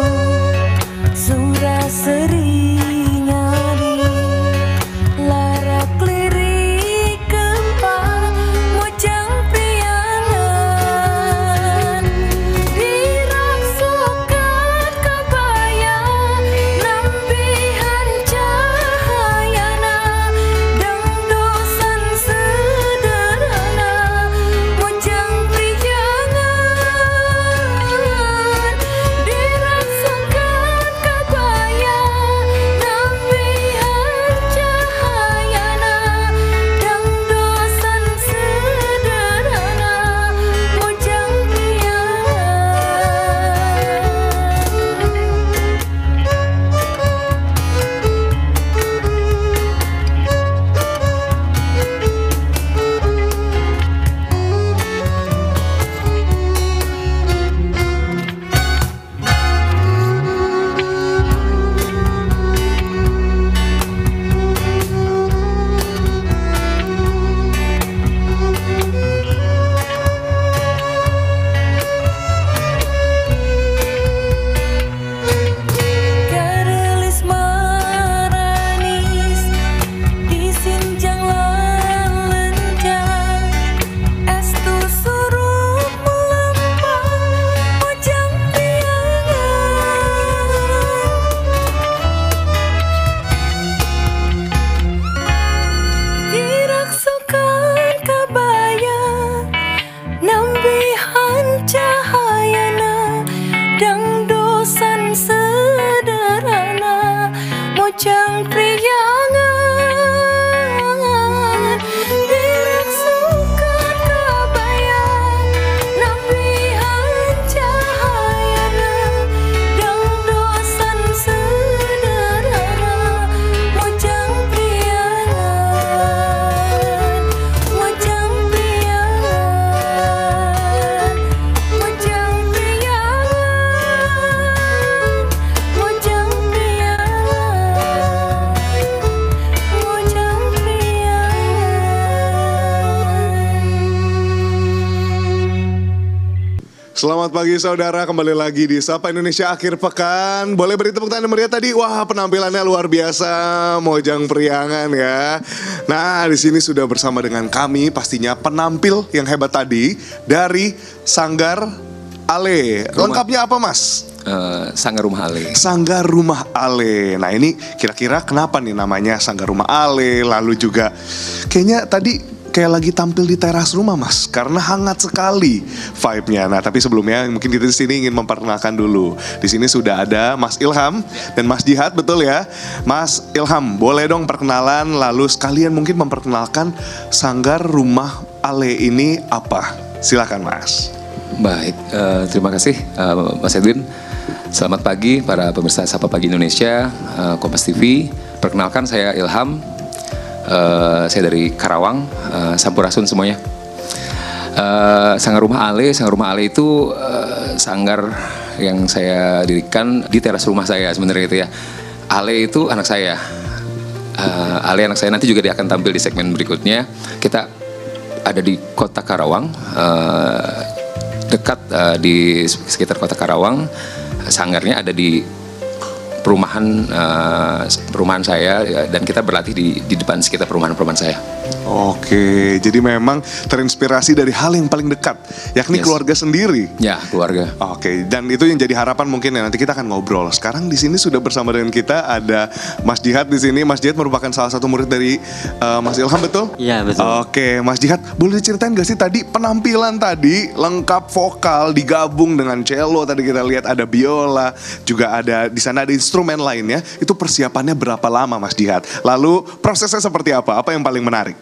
Speaker 20: surah seri nyari larak lirik kempar mojang mojang priangan dirangsukan kabayan nambihan cahayana dang dosan sederhana mojang priangan mojang priangan mojang priangan mojang
Speaker 2: Selamat pagi saudara, kembali lagi di Sapa Indonesia Akhir Pekan. Boleh beri tepuk tangan meriah tadi? Wah, penampilannya luar biasa, mojang priangan ya. Nah, di sini sudah bersama dengan kami pastinya penampil yang hebat tadi dari Sanggar Ale. Lengkapnya apa, Mas?
Speaker 21: Sanggar Rumah Ale.
Speaker 2: Sanggar Rumah Ale. Nah, ini kira-kira kenapa nih namanya Sanggar Rumah Ale? Lalu juga kayaknya tadi kayak lagi tampil di teras rumah Mas, karena hangat sekali vibe-nya. Nah, tapi sebelumnya mungkin kita di sini ingin memperkenalkan dulu. Di sini sudah ada Mas Ilham dan Mas Jihad, betul ya? Mas Ilham, boleh dong perkenalan, lalu sekalian mungkin memperkenalkan Sanggar Rumah Ale ini apa? Silakan Mas.
Speaker 21: Baik, terima kasih Mas Edwin. Selamat pagi para pemirsa Sapa Pagi Indonesia, Kompas TV. Perkenalkan saya Ilham, saya dari Karawang, Sampurasun semuanya. Sanggar Rumah Ale itu sanggar yang saya dirikan di teras rumah saya sebenarnya itu ya. Ale itu anak saya. Ale anak saya, nanti juga dia akan tampil di segmen berikutnya. Kita ada di kota Karawang, dekat di sekitar kota Karawang. Sanggarnya ada di perumahan saya, dan kita berlatih di depan sekitar perumahan saya.
Speaker 2: Oke, jadi memang terinspirasi dari hal yang paling dekat, yakni keluarga sendiri.
Speaker 21: Ya, keluarga.
Speaker 2: Oke, dan itu yang jadi harapan mungkin ya, nanti kita akan ngobrol. Sekarang di sini sudah bersama dengan kita ada Mas Jihad di sini. Mas Jihad merupakan salah satu murid dari Mas Ilham, betul?
Speaker 4: Iya, betul.
Speaker 2: Oke, Mas Jihad, boleh diceritain gak sih tadi penampilan tadi lengkap vokal digabung dengan cello, tadi kita lihat ada biola, juga ada di sana ada instrumen lainnya. Itu persiapannya berapa lama Mas Jihad? Lalu prosesnya seperti apa? Apa yang paling menarik?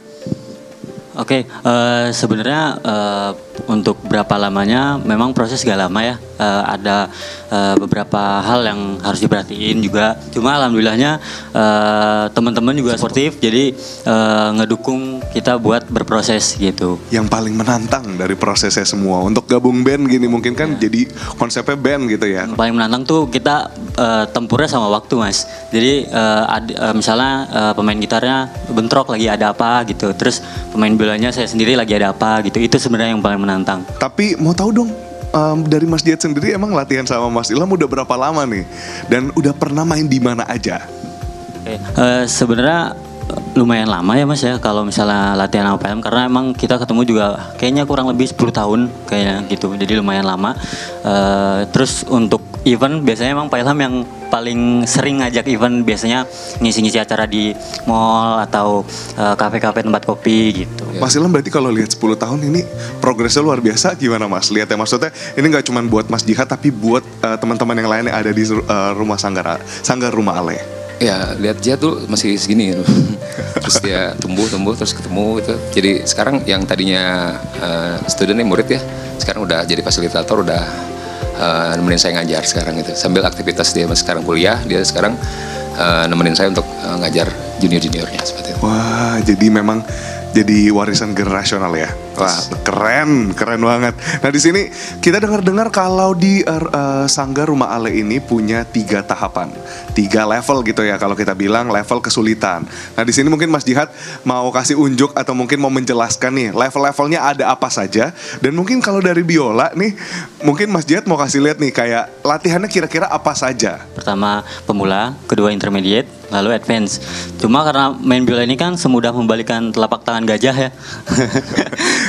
Speaker 4: Oke, sebenarnya untuk berapa lamanya memang proses gak lama ya. Ada beberapa hal yang harus diperhatiin juga. Cuma alhamdulillahnya teman-teman juga sportif, jadi ngedukung kita buat berproses gitu.
Speaker 2: Yang paling menantang dari prosesnya semua untuk gabung band gini mungkin kan jadi konsepnya band gitu ya.
Speaker 4: Yang paling menantang tuh kita tempurnya sama waktu Mas. Jadi misalnya pemain gitarnya bentrok lagi ada apa gitu, terus pemain biolanya saya sendiri lagi ada apa gitu. Itu sebenarnya yang paling menantang.
Speaker 2: Tapi mau tahu dong, dari Mas Jihad sendiri emang latihan sama Mas Ilham udah berapa lama nih? Dan udah pernah main di mana aja?
Speaker 4: Sebenarnya lumayan lama ya Mas ya kalau misalnya latihan sama Pak Ilham, karena emang kita ketemu juga kayaknya kurang lebih 10 tahun kayaknya gitu, jadi lumayan lama. Terus untuk event biasanya emang Pak Ilham yang paling sering ngajak event, biasanya ngisi-ngisi acara di mall atau kafe-kafe tempat kopi gitu.
Speaker 2: Mas Ilham berarti kalau lihat 10 tahun ini progresnya luar biasa, gimana Mas? Lihat ya, maksudnya ini nggak cuma buat Mas Jihad tapi buat teman-teman yang lain yang ada di rumah Sanggar Rumah Ale.
Speaker 21: Ya, lihat dia tuh masih segini. Terus dia tumbuh terus ketemu itu. Jadi sekarang yang tadinya student murid ya, sekarang udah jadi fasilitator, udah nemenin saya ngajar sekarang itu. Sambil aktivitas dia sekarang kuliah, dia sekarang nemenin saya untuk ngajar junior-juniornya seperti itu.
Speaker 2: Wah, jadi memang jadi warisan generasional ya. Wah, keren banget. Nah, di sini kita dengar-dengar kalau di Sanggar Rumah Ale ini punya 3 tahapan, 3 level gitu ya. Kalau kita bilang level kesulitan. Nah, di sini mungkin Mas Jihad mau kasih unjuk atau mungkin mau menjelaskan nih level-levelnya ada apa saja. Dan mungkin kalau dari biola nih, mungkin Mas Jihad mau kasih lihat nih kayak latihannya kira-kira apa saja.
Speaker 4: Pertama pemula, kedua intermediate, lalu advance. Cuma karena main biola ini kan semudah membalikan telapak tangan gajah ya.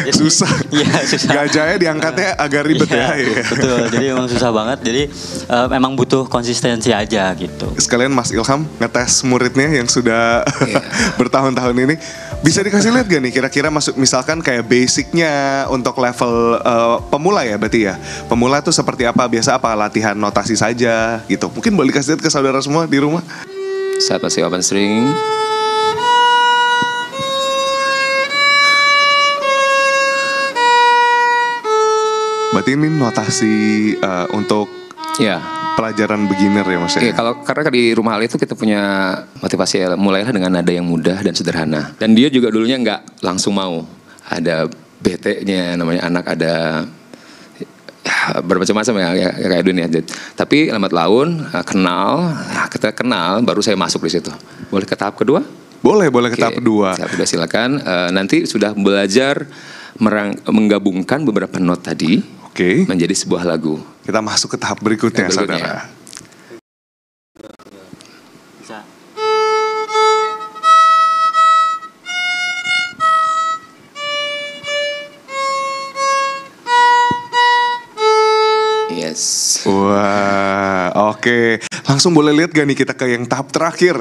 Speaker 2: Susah.
Speaker 4: Iya, susah.
Speaker 2: Gajahnya diangkatnya agak ribet ya.
Speaker 4: Betul, jadi emang susah banget. Jadi memang butuh konsistensi aja gitu.
Speaker 2: Sekalian Mas Ilham ngetes muridnya yang sudah bertahun-tahun ini. Bisa dikasih lihat gak nih kira-kira misalkan kayak basicnya untuk level pemula ya berarti ya. Pemula tuh seperti apa? Biasa apa latihan notasi saja gitu. Mungkin boleh kasih lihat ke saudara semua di rumah.
Speaker 21: Saat masih open string.
Speaker 2: Berarti ini notasi untuk pelajaran beginner ya Mas ya?
Speaker 21: Iya, karena di Rumah Ale itu kita punya motivasi ya, mulailah dengan nada yang mudah dan sederhana. Dan dia juga dulunya nggak langsung mau. Ada BT-nya namanya anak, ada bermacam-macam ya kayak Edwin ya. Tapi lambat laun kita kenal, baru saya masuk di situ. Boleh ke tahap kedua?
Speaker 2: Boleh ke tahap kedua.
Speaker 21: Tahap kedua silakan. Nanti sudah belajar menggabungkan beberapa not tadi menjadi sebuah lagu.
Speaker 2: Kita masuk ke tahap berikutnya, saudara.
Speaker 4: Bisa.
Speaker 21: Yes.
Speaker 2: Wah, oke. Langsung boleh lihat gak nih kita ke yang tahap terakhir?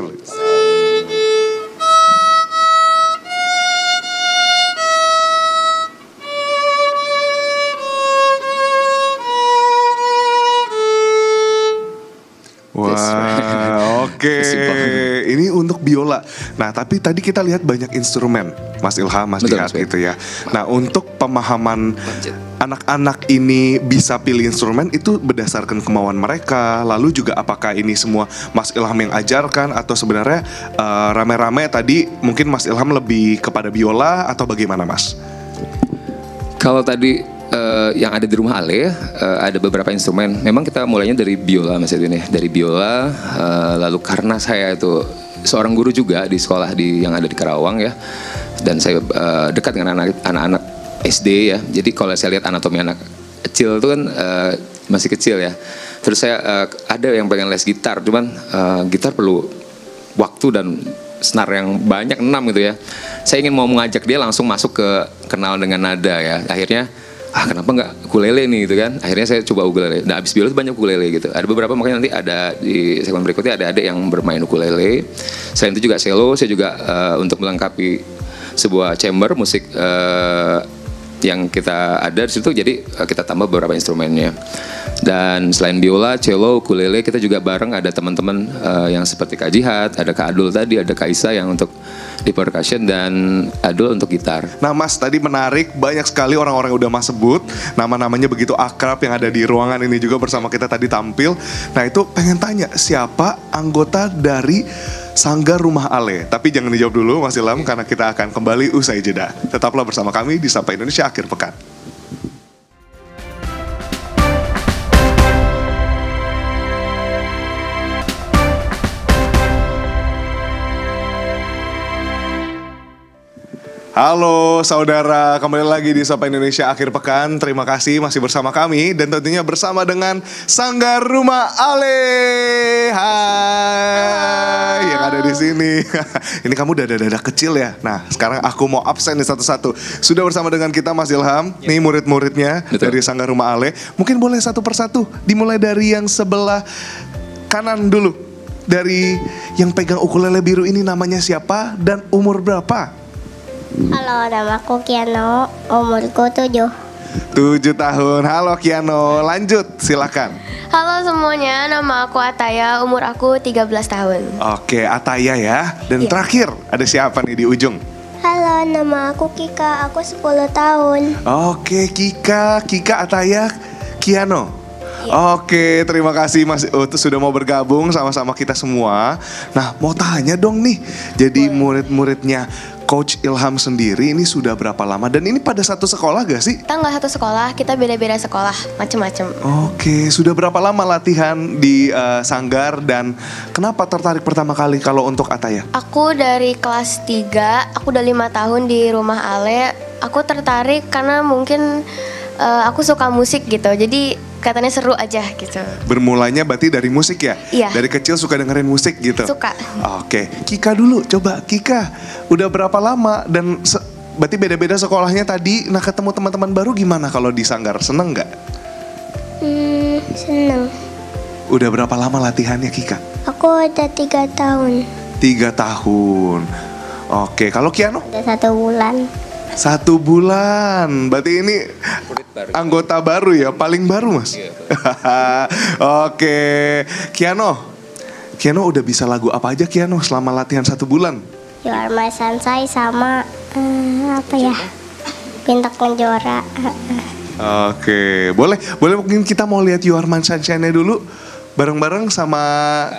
Speaker 2: biola. Nah, tapi tadi kita lihat banyak instrumen, Mas Ilham, Mas
Speaker 21: Betul,
Speaker 2: Jihad
Speaker 21: Mas.
Speaker 2: gitu ya. Nah, untuk pemahaman anak-anak ini bisa pilih instrumen itu berdasarkan kemauan mereka. Lalu juga apakah ini semua Mas Ilham yang ajarkan atau sebenarnya rame-rame tadi mungkin Mas Ilham lebih kepada biola atau bagaimana, Mas?
Speaker 21: Kalau tadi yang ada di rumah Ale ada beberapa instrumen. Memang kita mulainya dari biola, Mas Edwin ya. Dari biola, lalu karena saya itu seorang guru juga di sekolah yang ada di Karawang ya, dan saya dekat dengan anak-anak SD ya. Jadi kalau saya lihat anatomi anak kecil itu kan masih kecil ya. Terus saya ada yang pengen les gitar, cuman gitar perlu waktu dan senar yang banyak 6 gitu ya. Saya ingin mau mengajak dia langsung masuk ke kenal dengan nada ya. Akhirnya kenapa nggak ukulele nih gitu kan. Akhirnya saya coba ukulele. Nah abis biola banyak ukulele gitu. Ada beberapa, makanya nanti ada di segmen berikutnya ada adik yang bermain ukulele. Selain itu juga cello. Saya juga untuk melengkapi sebuah chamber musik yang kita ada di situ, jadi kita tambah beberapa instrumennya. Dan selain biola, cello, ukulele, kita juga bareng ada teman-teman yang seperti Kak Jihad, ada Kak Adul tadi, ada Kak Isa yang untuk di percussion dan Adul untuk gitar.
Speaker 2: Nah Mas, tadi menarik, banyak sekali orang-orang yang udah Mas sebut, nama-namanya begitu akrab yang ada di ruangan ini juga bersama kita tadi tampil. Nah itu pengen tanya, siapa anggota dari Sanggar Rumah Ale? Tapi jangan dijawab dulu Mas Ilham, karena kita akan kembali usai jeda. Tetaplah bersama kami di Sapa Indonesia Akhir Pekan. Halo saudara, kembali lagi di Sapa Indonesia Akhir Pekan. Terima kasih masih bersama kami dan tentunya bersama dengan Sanggar Rumah Ale. Hai, yang ada di sini. Ini kamu dada-dada kecil ya. Nah, sekarang aku mau absen nih satu-satu. Sudah bersama dengan kita Mas Ilham, nih murid-muridnya dari Sanggar Rumah Ale. Mungkin boleh satu persatu, dimulai dari yang sebelah kanan dulu. Dari yang pegang ukulele biru ini namanya siapa dan umur berapa?
Speaker 6: Halo, namaku Kiano, umurku 7.
Speaker 2: 7 tahun. Halo Kiano, lanjut silakan.
Speaker 6: Halo semuanya, nama aku Ataya, umur aku 13 tahun.
Speaker 2: Oke, Ataya ya. Dan
Speaker 6: Iya.
Speaker 2: terakhir, ada siapa nih di ujung?
Speaker 6: Halo, nama aku Kika, aku 10 tahun.
Speaker 2: Oke, Kika, Ataya, Kiano. Oke, terima kasih Mas Ut sudah mau bergabung sama-sama kita semua. Nah, mau tanya dong nih, jadi murid-muridnya Coach Ilham sendiri ini sudah berapa lama? Dan ini pada satu sekolah gak sih?
Speaker 6: Kita nggak satu sekolah, kita beda-beda sekolah, macem-macem.
Speaker 2: Oke, sudah berapa lama latihan di Sanggar dan kenapa tertarik pertama kali kalau untuk Ataya?
Speaker 6: Aku dari kelas 3, aku udah 5 tahun di Rumah Ale. Aku tertarik karena mungkin aku suka musik gitu, jadi katanya seru aja gitu.
Speaker 2: Bermulanya berarti dari musik ya?
Speaker 6: Iya.
Speaker 2: Dari kecil suka dengerin musik gitu?
Speaker 6: Suka.
Speaker 2: Oke, Kika dulu, coba Kika, udah berapa lama dan berarti beda-beda sekolahnya tadi. Nah ketemu teman-teman baru gimana kalau di Sanggar? Seneng nggak?
Speaker 6: Seneng.
Speaker 2: Udah berapa lama latihannya Kika?
Speaker 6: Aku udah 3 tahun.
Speaker 2: 3 tahun. Oke, kalau Kiano?
Speaker 6: Udah 1 bulan.
Speaker 2: 1 bulan, berarti ini anggota baru ya, paling baru Mas. Oke, Kiano udah bisa lagu apa aja Kiano selama latihan 1 bulan?
Speaker 6: You Are My Sunshine sama apa ya? Bintang Kejora.
Speaker 2: Oke, boleh mungkin kita mau lihat You Are My Sunshine-nya dulu bareng-bareng sama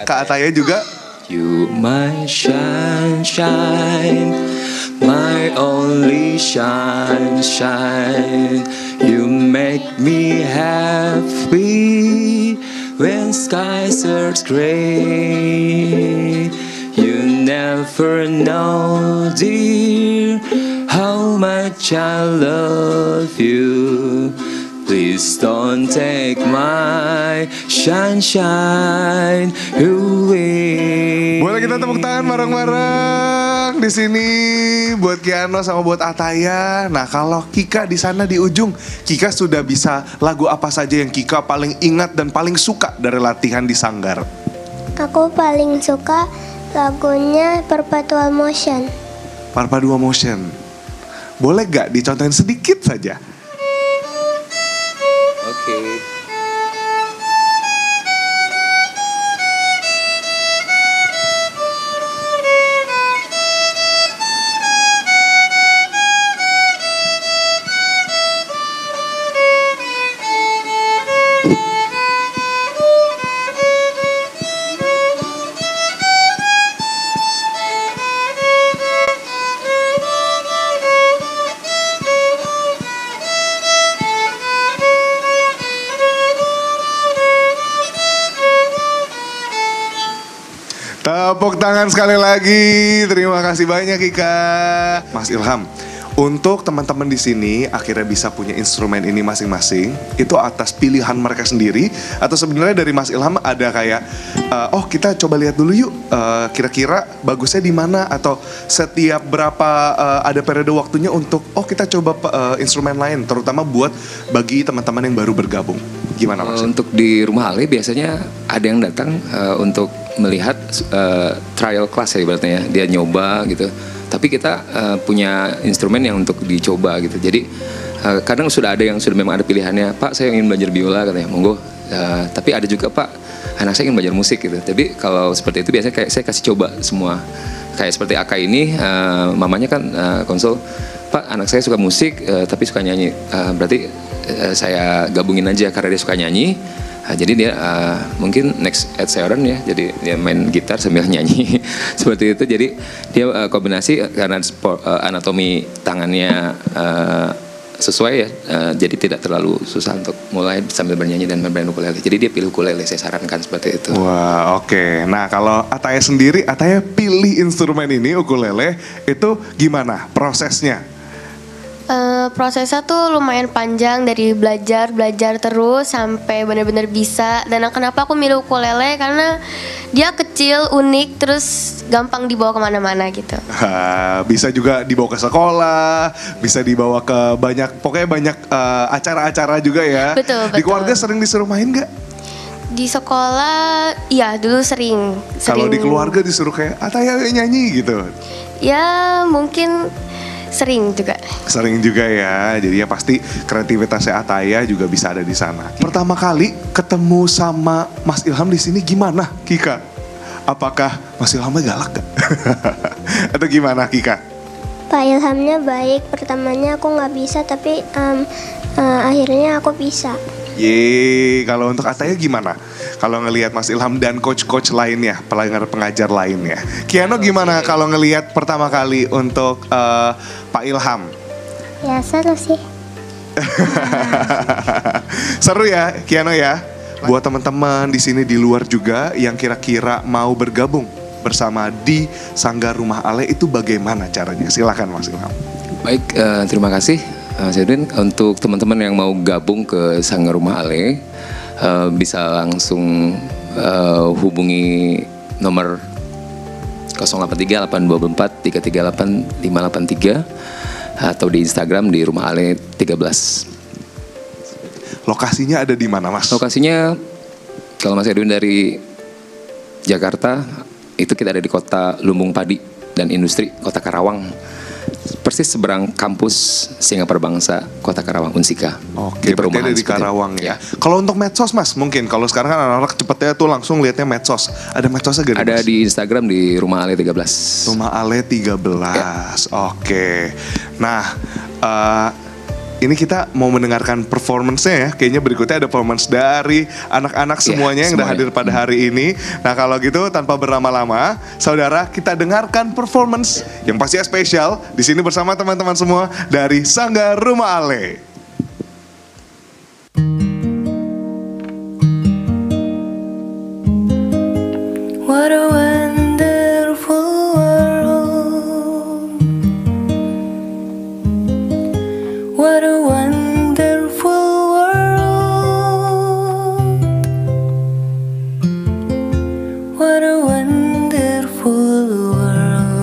Speaker 2: Kak Ataya juga.
Speaker 21: You my sunshine, my only sunshine. You make me happy when skies are gray. You never know, dear, how much I love you. Please don't take my sunshine away.
Speaker 2: Boleh kita tepuk tangan bareng-bareng di sini buat Kiano sama buat Ataya. Nah, kalau Kika di sana di ujung, Kika sudah bisa lagu apa saja yang Kika paling ingat dan paling suka dari latihan di Sanggar?
Speaker 6: Aku paling suka lagunya Perpetual Motion.
Speaker 2: Perpetual Motion. Boleh gak dicontohin sedikit saja?
Speaker 21: Oke.
Speaker 2: Tepuk tangan sekali lagi. Terima kasih banyak Ika. Mas Ilham, untuk teman-teman di sini akhirnya bisa punya instrumen ini masing-masing, itu atas pilihan mereka sendiri atau sebenarnya dari Mas Ilham ada kayak oh kita coba lihat dulu yuk kira-kira bagusnya di mana, atau setiap berapa ada periode waktunya untuk oh kita coba instrumen lain, terutama buat bagi teman-teman yang baru bergabung. Gimana Mas?
Speaker 21: Untuk di Rumah Ale biasanya ada yang datang untuk melihat trial class ya ibaratnya ya. Dia nyoba gitu. Tapi kita punya instrumen yang untuk dicoba gitu. Jadi kadang sudah ada yang sudah memang ada pilihannya. Pak saya ingin belajar biola katanya, monggo. Tapi ada juga Pak anak saya ingin belajar musik gitu. Tapi kalau seperti itu biasanya kayak saya kasih coba semua. Kayak seperti Aka ini mamanya kan konsul, Pak anak saya suka musik tapi suka nyanyi. Berarti saya gabungin aja karena dia suka nyanyi. Jadi dia mungkin next Ed Sheeran ya, jadi dia main gitar sambil nyanyi seperti itu. Jadi dia kombinasi karena anatomi tangannya sesuai ya, jadi tidak terlalu susah untuk mulai sambil bernyanyi dan main ukulele. Jadi dia pilih ukulele, saya sarankan seperti itu.
Speaker 2: Wah oke. Nah kalau Ataya sendiri, Ataya pilih instrumen ini ukulele itu gimana prosesnya?
Speaker 6: Prosesnya tuh lumayan panjang, dari belajar terus sampai benar-benar bisa. Dan kenapa aku milih ukulele, karena dia kecil, unik, terus gampang dibawa kemana-mana gitu.
Speaker 2: Bisa juga dibawa ke sekolah, bisa dibawa ke pokoknya banyak acara-acara juga ya.
Speaker 6: Betul.
Speaker 2: Di keluarga sering disuruh main nggak?
Speaker 6: Di sekolah, iya dulu sering.
Speaker 2: Kalau di keluarga disuruh kayak Ataya nyanyi gitu?
Speaker 6: Ya mungkin sering juga.
Speaker 2: Sering juga ya, jadi ya pasti kreativitasnya Ataya juga bisa ada di sana. Pertama kali ketemu sama Mas Ilham di sini gimana, Kika? Apakah Mas Ilhamnya galak gak? Atau gimana, Kika?
Speaker 8: Pak Ilhamnya baik, pertamanya aku nggak bisa, tapi akhirnya aku bisa.
Speaker 2: Yeay, kalau untuk Ataya gimana? Kalau ngelihat Mas Ilham dan coach-coach lainnya, pengajar lainnya. Kiano gimana kalau ngelihat pertama kali untuk Pak Ilham?
Speaker 8: Ya seru sih.
Speaker 2: Seru ya, Kiano ya. Buat teman-teman di sini di luar juga yang kira-kira mau bergabung bersama di Sanggar Rumah Ale itu bagaimana caranya? Silakan Mas Ilham.
Speaker 21: Baik, terima kasih Mas Edwin. Untuk teman-teman yang mau gabung ke Sanggar Rumah Ale, bisa langsung hubungi nomor 083 824 338 583 atau di Instagram di Rumah Ale 13.
Speaker 2: Lokasinya ada di mana Mas?
Speaker 21: Lokasinya kalau Mas Edwin dari Jakarta, itu kita ada di Kota Lumbung Padi dan Industri, Kota Karawang. Persis seberang kampus Singapura Bangsa Kota Karawang Unsika.
Speaker 2: Oke, berarti ada di Karawang ya. Kalau untuk medsos Mas, mungkin kalau sekarang kan anak-anak cepetnya tuh langsung lihatnya medsos. Ada medsosnya gak?
Speaker 21: Ada
Speaker 2: Mas?
Speaker 21: di Instagram di Rumah Ale 13.
Speaker 2: Rumah Ale 13. Ya. Oke. Nah, ini kita mau mendengarkan performance-nya ya. Kayaknya berikutnya ada performance dari anak-anak semuanya yang udah hadir pada hari ini. Nah kalau gitu tanpa berlama-lama, saudara kita dengarkan performance yang pastinya spesial di sini bersama teman-teman semua dari Sanggar Rumah Ale.
Speaker 20: What a wonderful world. What a wonderful world. What a wonderful world.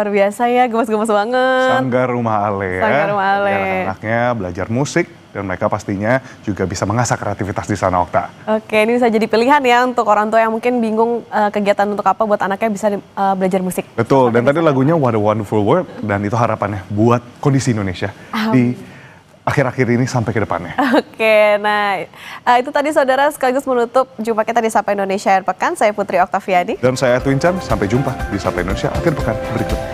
Speaker 1: luar biasa ya, gemes-gemes banget.
Speaker 2: Sanggar Rumah Ale ya.
Speaker 1: Sanggar Rumah Ale.
Speaker 2: Biar anak-anaknya belajar musik dan mereka pastinya juga bisa mengasah kreativitas di sana, Okta.
Speaker 1: Oke, ini bisa jadi pilihan ya untuk orang tua yang mungkin bingung kegiatan untuk apa buat anaknya bisa belajar musik.
Speaker 2: Betul, dan tadi lagunya What a Wonderful World, dan itu harapannya buat kondisi Indonesia di akhir-akhir ini sampai ke depannya.
Speaker 1: Oke, nah itu tadi saudara sekaligus menutup jumpa kita di Sapa Indonesia Akhir Pekan. Saya Putri Oktaviani.
Speaker 2: Dan saya Edwin Chan, sampai jumpa di Sapa Indonesia Akhir Pekan berikutnya.